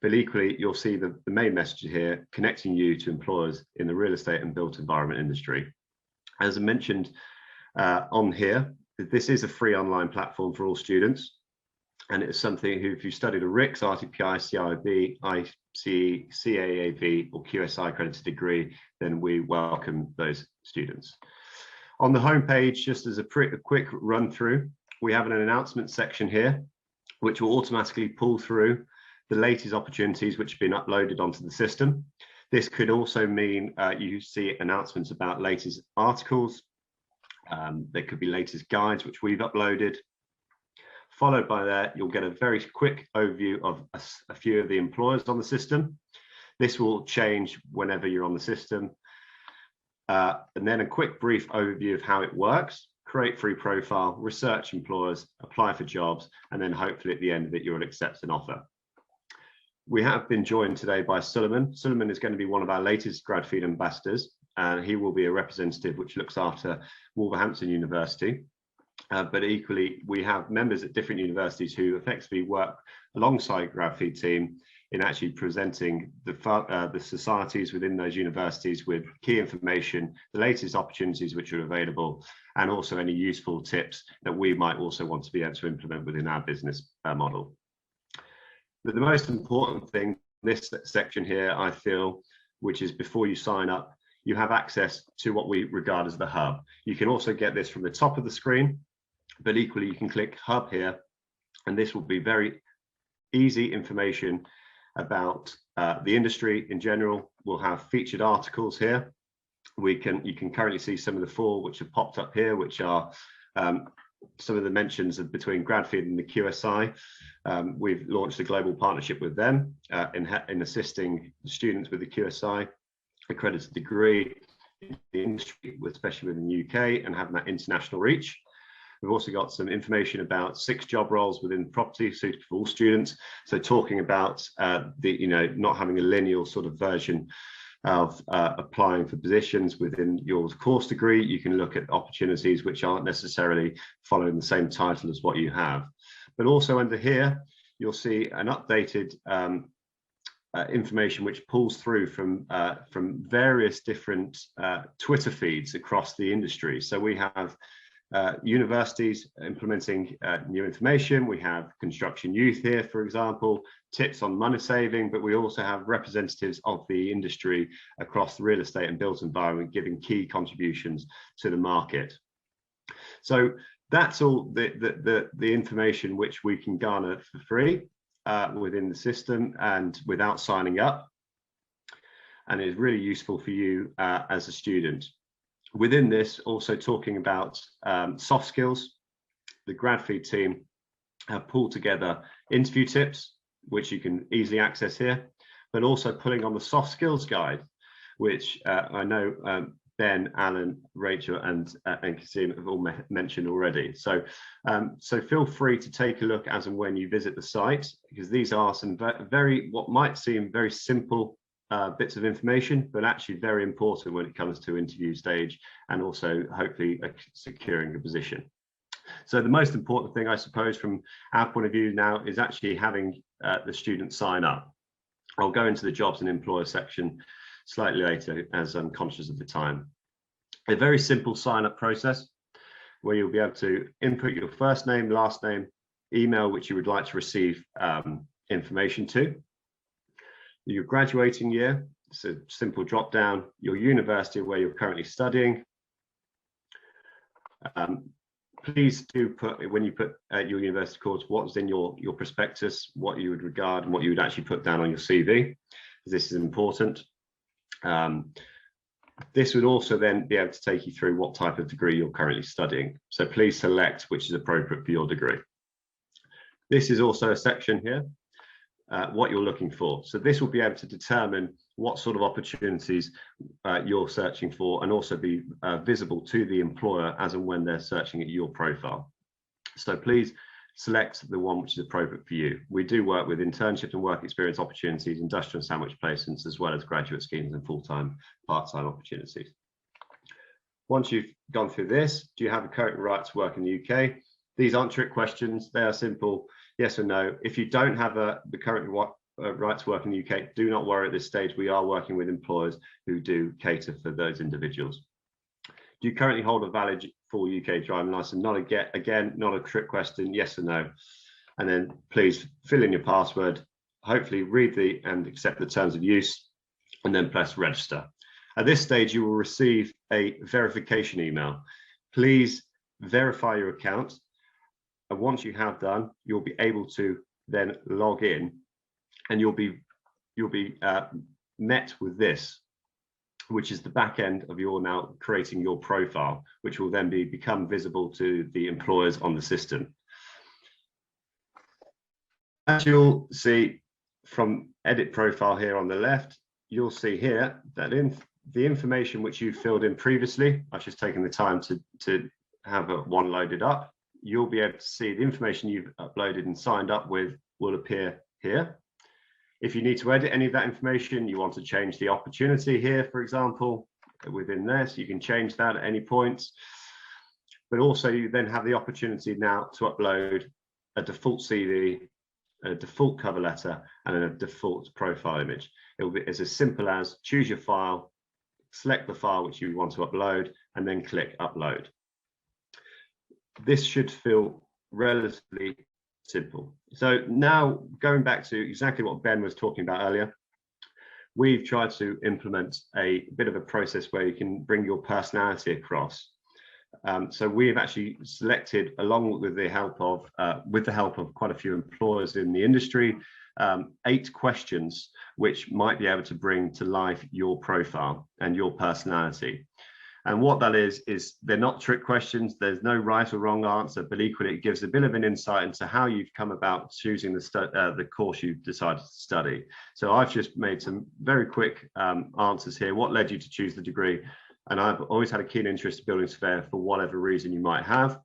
[SPEAKER 8] But equally, you'll see the main message here, connecting you to employers in the real estate and built environment industry. As I mentioned on here, this is a free online platform for all students. And it's something who, if you studied a RICS, RTPI, CIB, ICE, CAAV or QSI accredited degree, then we welcome those students. On the homepage, just as a quick run through, we have an announcement section here, which will automatically pull through the latest opportunities which have been uploaded onto the system. This could also mean you see announcements about latest articles. There could be latest guides which we've uploaded. Followed by that, you'll get a very quick overview of a few of the employers on the system. This will change whenever you're on the system. And then a quick brief overview of how it works. Create free profile, research employers, apply for jobs, and then hopefully at the end of it, you'll accept an offer. We have been joined today by Suleiman. Suleiman is going to be one of our latest Gradfeed ambassadors, and he will be a representative which looks after Wolverhampton University. But equally, we have members at different universities who effectively work alongside Gradfeed team in actually presenting the societies within those universities with key information, the latest opportunities which are available, and also any useful tips that we might also want to be able to implement within our business model. But the most important thing, this section here, I feel, which is before you sign up, you have access to what we regard as the hub. You can also get this from the top of the screen, but equally you can click hub here, and this will be very easy information about the industry in general. We'll have featured articles here. You can currently see some of the 4 which have popped up here, which are some of the mentions of between Gradfeed and the QSI. We've launched a global partnership with them in assisting students with the QSI accredited degree in the industry, especially within the UK, and having that international reach. We've also got some information about 6 job roles within property suited for all students. So talking about not having a linear sort of version of applying for positions within your course degree. You can look at opportunities which aren't necessarily following the same title as what you have. But also under here, you'll see an updated information which pulls through from various different Twitter feeds across the industry. So we have universities implementing new information. We have construction youth here, for example, tips on money saving, but we also have representatives of the industry across the real estate and built environment giving key contributions to the market. So that's all the information which we can garner for free within the system and without signing up, and is really useful for you as a student. Within this, also talking about soft skills, the Gradfeed team have pulled together interview tips, which you can easily access here, but also pulling on the soft skills guide, which I know Ben, Alan, Rachel, and Kasim have all mentioned already. So, so feel free to take a look as and when you visit the site, because these are some what might seem very simple bits of information, but actually very important when it comes to interview stage and also hopefully securing a position. So the most important thing, I suppose, from our point of view now is actually having the student sign up. I'll go into the jobs and employer section slightly later, as I'm conscious of the time. A very simple sign up process where you'll be able to input your first name, last name, email which you would like to receive information to, your graduating year, it's a simple drop down, your university where you're currently studying. Please do put, when you put your university course, what's in your prospectus, what you would regard and what you would actually put down on your CV. This is important. This would also then be able to take you through what type of degree you're currently studying. So please select which is appropriate for your degree. This is also a section here, what you're looking for. So this will be able to determine what sort of opportunities you're searching for, and also be visible to the employer as and when they're searching at your profile. So please select the one which is appropriate for you. We do work with internships and work experience opportunities, industrial and sandwich placements, as well as graduate schemes and full-time, part-time opportunities. Once you've gone through this, do you have a current right to work in the UK? These aren't trick questions, they are simple yes or no. If you don't have the current right to work in the UK, do not worry at this stage. We are working with employers who do cater for those individuals. Do you currently hold a valid full UK driving license? Not again, not a trick question, yes or no. And then please fill in your password, hopefully read and accept the terms of use, and then press register. At this stage, you will receive a verification email. Please verify your account. And once you have done, you'll be able to then log in, and you'll be met with this, which is the back end of your now creating your profile, which will then become visible to the employers on the system. As you'll see from edit profile here on the left, you'll see here that in the information which you filled in previously, I've just taken the time to have one loaded up. You'll be able to see the information you've uploaded and signed up with will appear here. If you need to edit any of that information, you want to change the opportunity here, for example, within this, you can change that at any point. But also you then have the opportunity now to upload a default CV, a default cover letter, and a default profile image. It will be as simple as choose your file, select the file which you want to upload, and then click upload. This should feel relatively simple. So now going back to exactly what Ben was talking about earlier, we've tried to implement a bit of a process where you can bring your personality across. So we've actually selected, along with the help of quite a few employers in the industry, 8 questions which might be able to bring to life your profile and your personality. And what that is they're not trick questions. There's no right or wrong answer, but equally it gives a bit of an insight into how you've come about choosing the course you've decided to study. So I've just made some very quick answers here. What led you to choose the degree? And I've always had a keen interest in building surveyor for whatever reason you might have.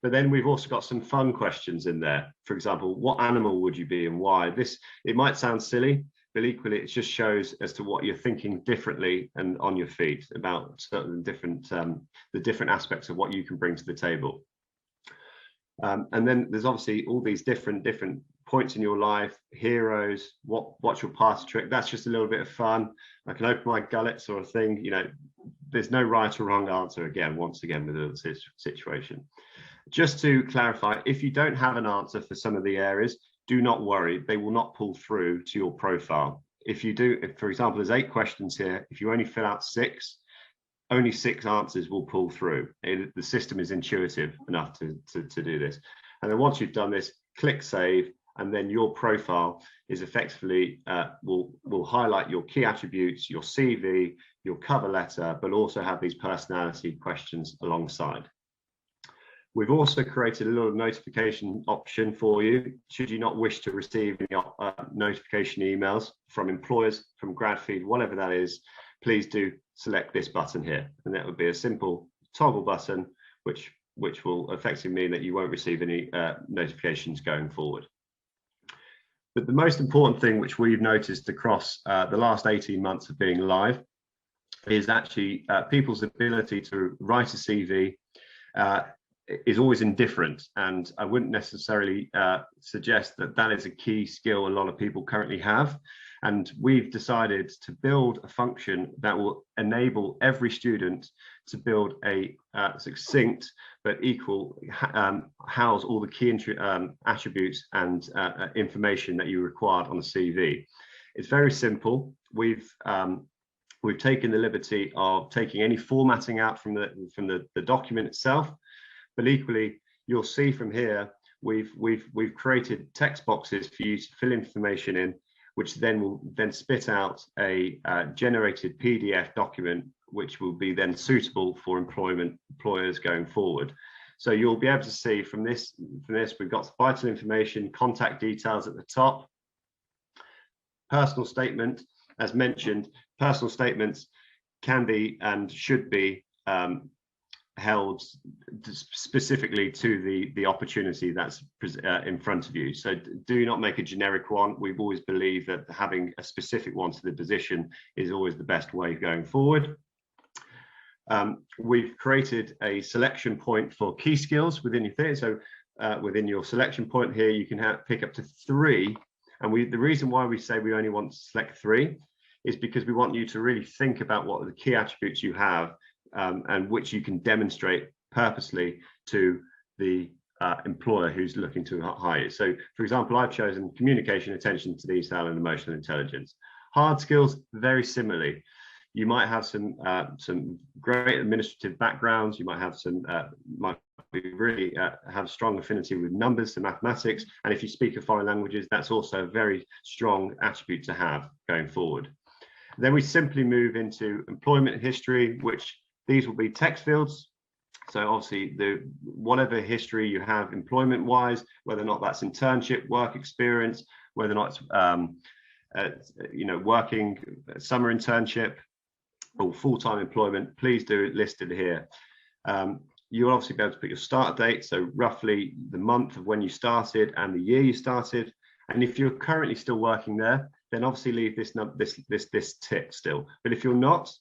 [SPEAKER 8] But then we've also got some fun questions in there. For example, what animal would you be and why? It might sound silly, but equally it just shows as to what you're thinking differently and on your feet about certain different the different aspects of what you can bring to the table. And then there's obviously all these different points in your life, heroes, what's your past trick. That's just a little bit of fun. I can open my gullet sort of thing. You know, there's no right or wrong answer once again with the situation. Just to clarify, if you don't have an answer for some of the areas, do not worry, they will not pull through to your profile. If you do, for example, there's 8 questions here. If you only fill out 6, only 6 answers will pull through. The system is intuitive enough to do this. And then once you've done this, click save, and then your profile is effectively will highlight your key attributes, your CV, your cover letter, but also have these personality questions alongside. We've also created a little notification option for you. Should you not wish to receive any notification emails from employers, from Gradfeed, whatever that is, please do select this button here. And that would be a simple toggle button, which will effectively mean that you won't receive any notifications going forward. But the most important thing which we've noticed across the last 18 months of being live is actually people's ability to write a CV is always indifferent, and I wouldn't necessarily suggest that that is a key skill a lot of people currently have. And we've decided to build a function that will enable every student to build a succinct but equal, house all the key attributes and information that you required on the CV. It's very simple. We've taken the liberty of taking any formatting out from the document itself, but equally you'll see from here we've created text boxes for you to fill information in, which then will spit out a generated PDF document, which will be then suitable for employers going forward. So you'll be able to see from this we've got vital information, contact details at the top, personal statement. As mentioned, personal statements can be and should be held specifically to the opportunity that's in front of you. So do not make a generic one. We've always believed that having a specific one to the position is always the best way going forward. We've created a selection point for key skills within your thing. So within your selection point here, you can pick up to 3. And the reason why we say we only want to select 3 is because we want you to really think about what are the key attributes you have and which you can demonstrate purposely to the employer who's looking to hire you. So, for example, I've chosen communication, attention to detail, and emotional intelligence. Hard skills, very similarly. You might have some great administrative backgrounds. You might have might really have strong affinity with numbers, to mathematics, and if you speak of foreign languages, that's also a very strong attribute to have going forward. Then we simply move into employment history, which these will be text fields. So obviously whatever history you have employment wise, whether or not that's internship, work experience, whether or not it's working summer internship or full-time employment, please do it listed here. You'll obviously be able to put your start date, so roughly the month of when you started and the year you started. And if you're currently still working there, then obviously leave this tick still. But if you're not,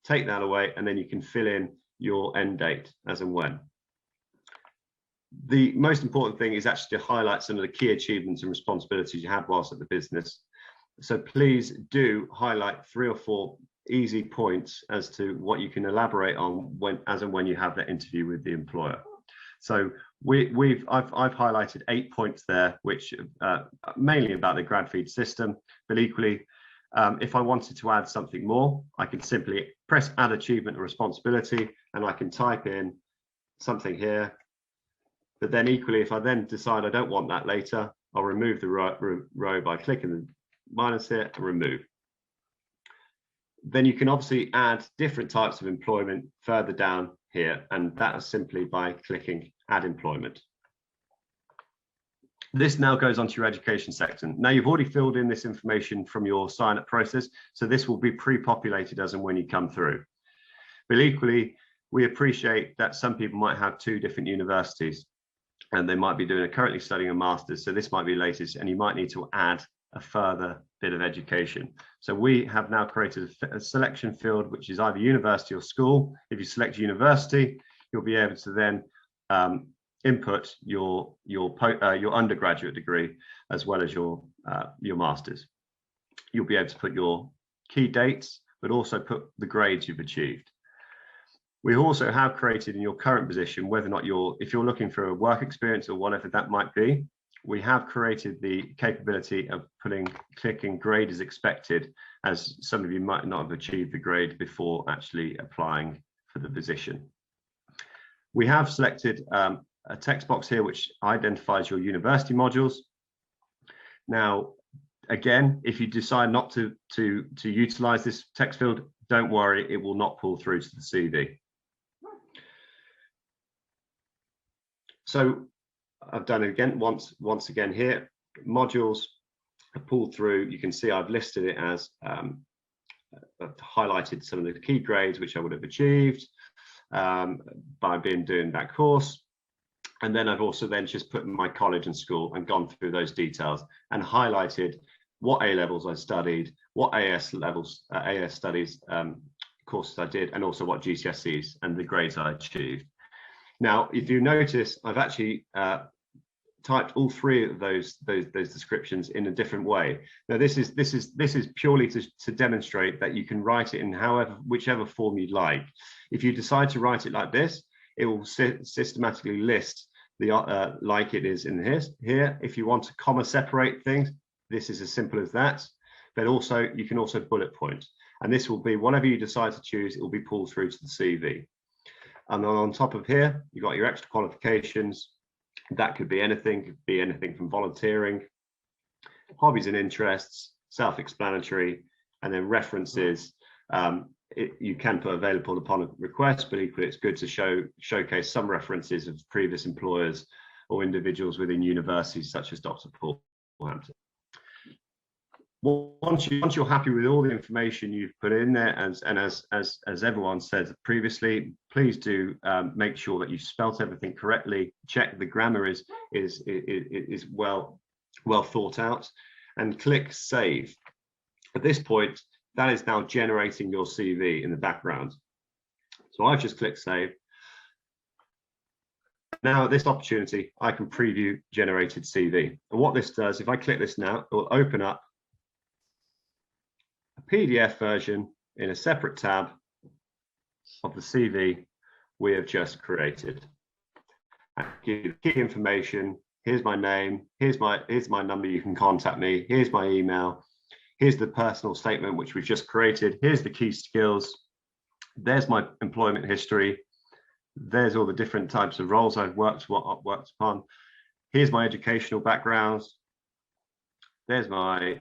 [SPEAKER 8] take that away, and then you can fill in your end date as and when. The most important thing is actually to highlight some of the key achievements and responsibilities you had whilst at the business. So please do highlight 3 or 4 easy points as to what you can elaborate on as and when you have that interview with the employer. So I've highlighted 8 points there, which mainly about the Gradfeed system, but equally, if I wanted to add something more, I can simply press add achievement or responsibility, and I can type in something here. But then equally, if I then decide I don't want that later, I'll remove the row by clicking the minus here and remove. Then you can obviously add different types of employment further down here, and that is simply by clicking add employment. This now goes on to your education section. Now you've already filled in this information from your sign up process, so this will be pre-populated as and when you come through. But equally, we appreciate that some people might have 2 different universities and they might be currently studying a master's, so this might be latest, and you might need to add a further bit of education. So we have now created a selection field, which is either university or school. If you select university, you'll be able to then input your undergraduate degree as well as your master's. You'll be able to put your key dates, but also put the grades you've achieved. We also have created in your current position, whether or not if you're looking for a work experience or whatever that might be, we have created the capability of clicking grade as expected, as some of you might not have achieved the grade before actually applying for the position. We have selected a text box here which identifies your university modules. Now, again, if you decide not to utilize this text field, don't worry, it will not pull through to the CV. So I've done it again once again here. Modules I pulled through. You can see I've listed it as I've highlighted some of the key grades which I would have achieved by doing that course. And then I've also then just put in my college and school and gone through those details and highlighted what A levels I studied, what AS levels, AS studies courses I did, and also what GCSEs and the grades I achieved. Now, if you notice, I've actually typed all three of those descriptions in a different way. Now, this is purely to demonstrate that you can write it in whichever form you like. If you decide to write it like this, it will systematically list the like it is in here. If you want to comma separate things, this is as simple as that. But also, you can also bullet point, and this will be whatever you decide to choose. It will be pulled through to the CV. And then on top of here, you've got your extra qualifications. That could be anything from volunteering, hobbies and interests, self-explanatory, and then references. You can put available upon a request, but equally it's good to showcase some references of previous employers or individuals within universities such as Dr. Paul Hampton. Once you're happy with all the information you've put in there, and as everyone said previously, please do make sure that you've spelt everything correctly. Check the grammar is well thought out, and click save. At this point, that is now generating your CV in the background. So I've just clicked save. Now at this opportunity, I can preview generated CV. And what this does, if I click this now, it will open up a PDF version in a separate tab of the CV we have just created. And give you key information. Here's my name. Here's my number. You can contact me. Here's my email. Here's the personal statement which we've just created. Here's the key skills. There's my employment history. There's all the different types of roles I've worked upon. Here's my educational background. There's my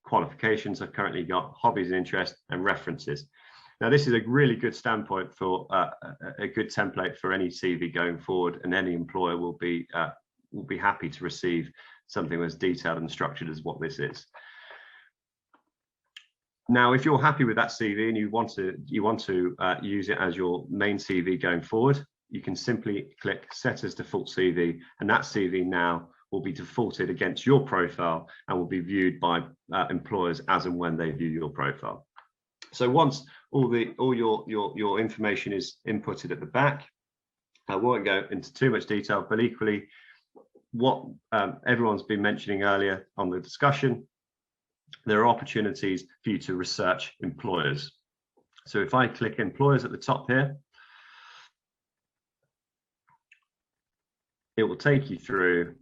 [SPEAKER 8] qualifications I've currently got, hobbies and interests, and references. Now, this is a really good standpoint for a good template for any CV going forward, and any employer will be happy to receive something as detailed and structured as what this is. Now, if you're happy with that CV and you want to use it as your main CV going forward, you can simply click Set as Default CV, and that CV now will be defaulted against your profile and will be viewed by employers as and when they view your profile. So once all your information is inputted at the back, I won't go into too much detail, but equally, what everyone's been mentioning earlier on the discussion, there are opportunities for you to research employers. So if I click employers at the top here, it will take you through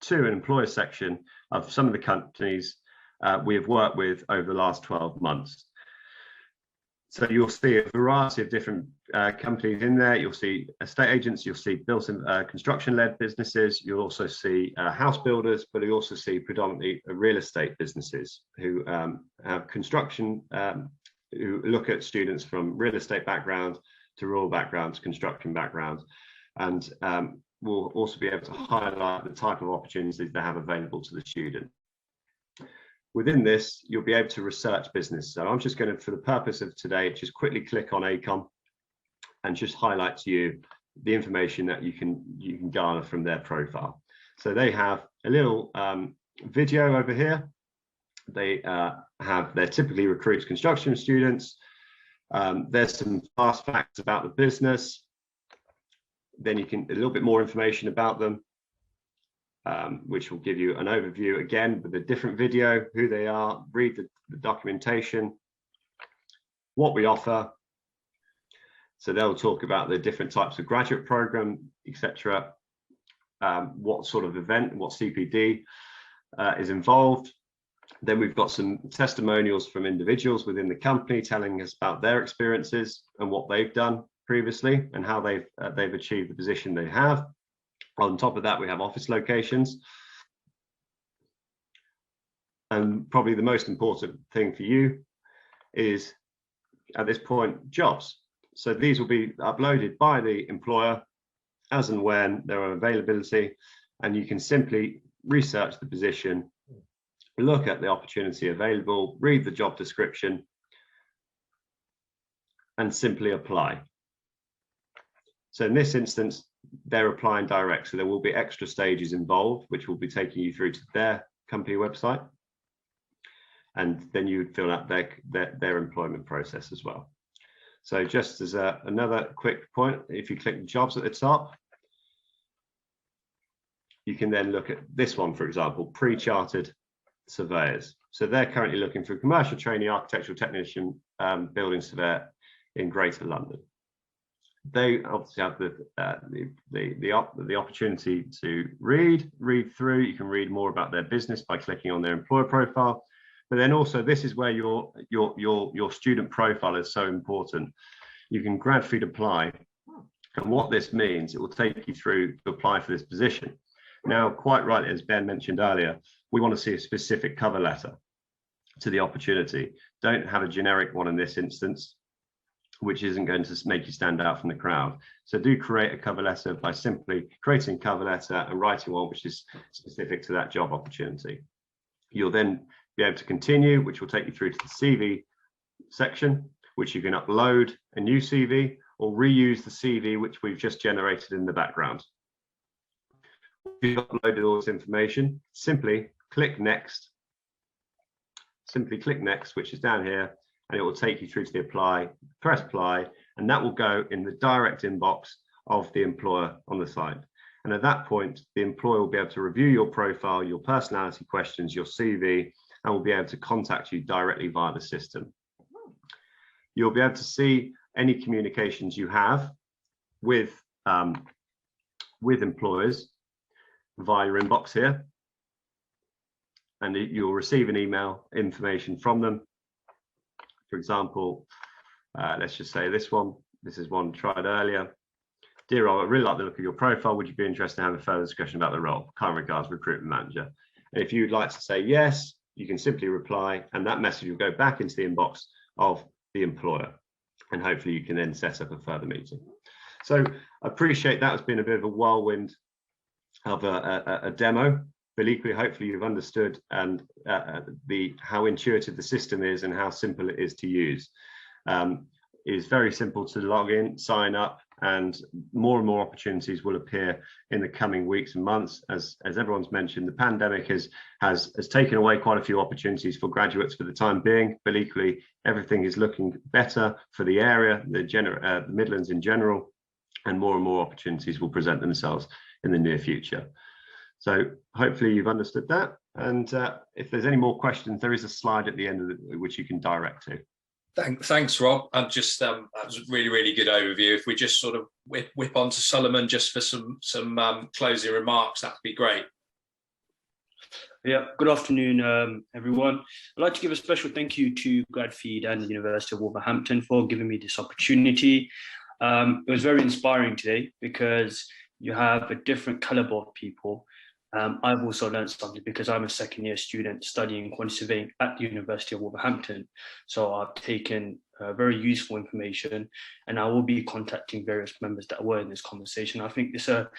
[SPEAKER 8] to an employer section of some of the companies we have worked with over the last 12 months. So you'll see a variety of different companies in there. You'll see estate agents, you'll see built-in construction-led businesses, you'll also see house builders, but you also see predominantly real estate businesses who have construction, who look at students from real estate backgrounds to rural backgrounds, construction backgrounds, and we'll also be able to highlight the type of opportunities they have available to the student. Within this, you'll be able to research business. So I'm just going to, for the purpose of today, just quickly click on ACOM and just highlight to you the information that you can garner from their profile. So they have a little video over here. They they're typically recruits construction students. There's some fast facts about the business. Then you can a little bit more information about them, which will give you an overview again with a different video, who they are, read the documentation, what we offer. So they'll talk about the different types of graduate program, etc. What sort of event, what CPD is involved. Then we've got some testimonials from individuals within the company telling us about their experiences and what they've done previously and how they've achieved the position they have. On top of that, we have office locations. And probably the most important thing for you is, at this point, jobs. So these will be uploaded by the employer as and when there are availability, and you can simply research the position, look at the opportunity available, read the job description, and simply apply. So in this instance, they're applying direct, so there will be extra stages involved, which will be taking you through to their company website, and then you would fill out their employment process as well. So just as another quick point, if you click jobs at the top, you can then look at this one, for example, pre-chartered surveyors. So they're currently looking for a commercial trainee architectural technician, building surveyor in Greater London. They obviously have the opportunity to read through. You can read more about their business by clicking on their employer profile. But then also, this is where your student profile is so important. You can Gradfeed apply, and what this means, it will take you through to apply for this position. Now, quite rightly, as Ben mentioned earlier, we want to see a specific cover letter to the opportunity. Don't have a generic one in this instance, which isn't going to make you stand out from the crowd. So do create a cover letter by simply creating a cover letter and writing one which is specific to that job opportunity. You'll then be able to continue, which will take you through to the CV section, which you can upload a new CV or reuse the CV which we've just generated in the background. If you've uploaded all this information, simply click next. Simply click next, which is down here, and it will take you through to the apply. Press apply, and that will go in the direct inbox of the employer on the site. And at that point, the employer will be able to review your profile, your personality questions, your CV, and will be able to contact you directly via the system. You'll be able to see any communications you have with employers via your inbox here, and you'll receive an email information from them. For example, let's just say this one. This is one tried earlier. Dear Rob, I really like the look of your profile. Would you be interested in having a further discussion about the role? Kind regards, recruitment manager. And if you'd like to say yes, you can simply reply, and that message will go back into the inbox of the employer. And hopefully you can then set up a further meeting. So I appreciate that has been a bit of a whirlwind of a demo, but equally, hopefully you've understood and how intuitive the system is and how simple it is to use. It's very simple to log in, sign up, and more opportunities will appear in the coming weeks and months. As everyone's mentioned, the pandemic has taken away quite a few opportunities for graduates for the time being, but equally everything is looking better for the area, the Midlands in general, and more opportunities will present themselves in the near future. So hopefully you've understood that, and if there's any more questions, there is a slide at the end of it which you can direct to.
[SPEAKER 1] Thanks, Rob. And just that was a really good overview. If we just sort of whip on to Solomon just for some closing remarks, that'd be great.
[SPEAKER 9] Yeah, good afternoon, everyone. I'd like to give a special thank you to Gradfeed and the University of Wolverhampton for giving me this opportunity. It was very inspiring today because you have a different caliber of people. I've also learned something because I'm a second-year student studying quantity surveying at the University of Wolverhampton. So I've taken very useful information, and I will be contacting various members that were in this conversation. I think it's a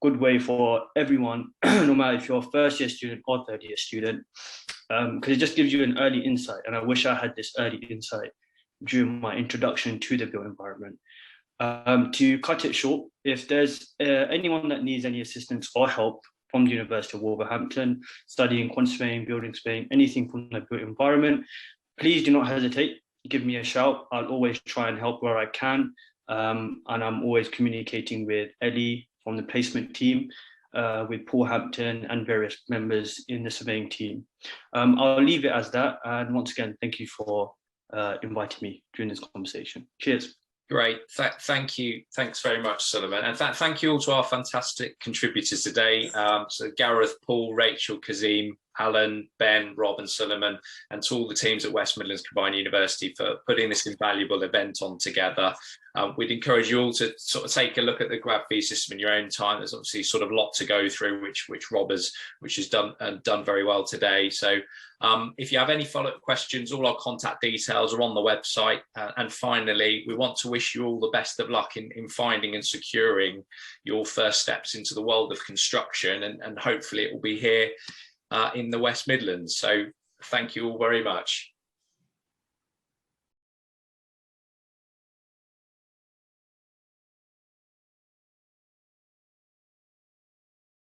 [SPEAKER 9] good way for everyone, no matter if you're a first-year student or third-year student, because it just gives you an early insight. And I wish I had this early insight during my introduction to the built environment. To cut it short, if there's anyone that needs any assistance or help from the University of Wolverhampton, studying quantity surveying, building surveying, anything from the built environment, please do not hesitate. Give me a shout. I'll always try and help where I can. And I'm always communicating with Ellie from the placement team, with Paul Hampton and various members in the surveying team. I'll leave it as that. And once again, thank you for inviting me during this conversation. Cheers.
[SPEAKER 1] Great. Thank you. Thanks very much, Solomon. And thank you all to our fantastic contributors today. So Gareth, Paul, Rachel, Kazim, Alan, Ben, Rob and Suleiman, and to all the teams at West Midlands Combined University for putting this invaluable event on together. We'd encourage you all to sort of take a look at the Gradfeed system in your own time. There's obviously sort of a lot to go through, which Rob has done very well today. So if you have any follow-up questions, all our contact details are on the website. And finally, we want to wish you all the best of luck in finding and securing your first steps into the world of construction, and hopefully it will be here in the West Midlands. So thank you all very much.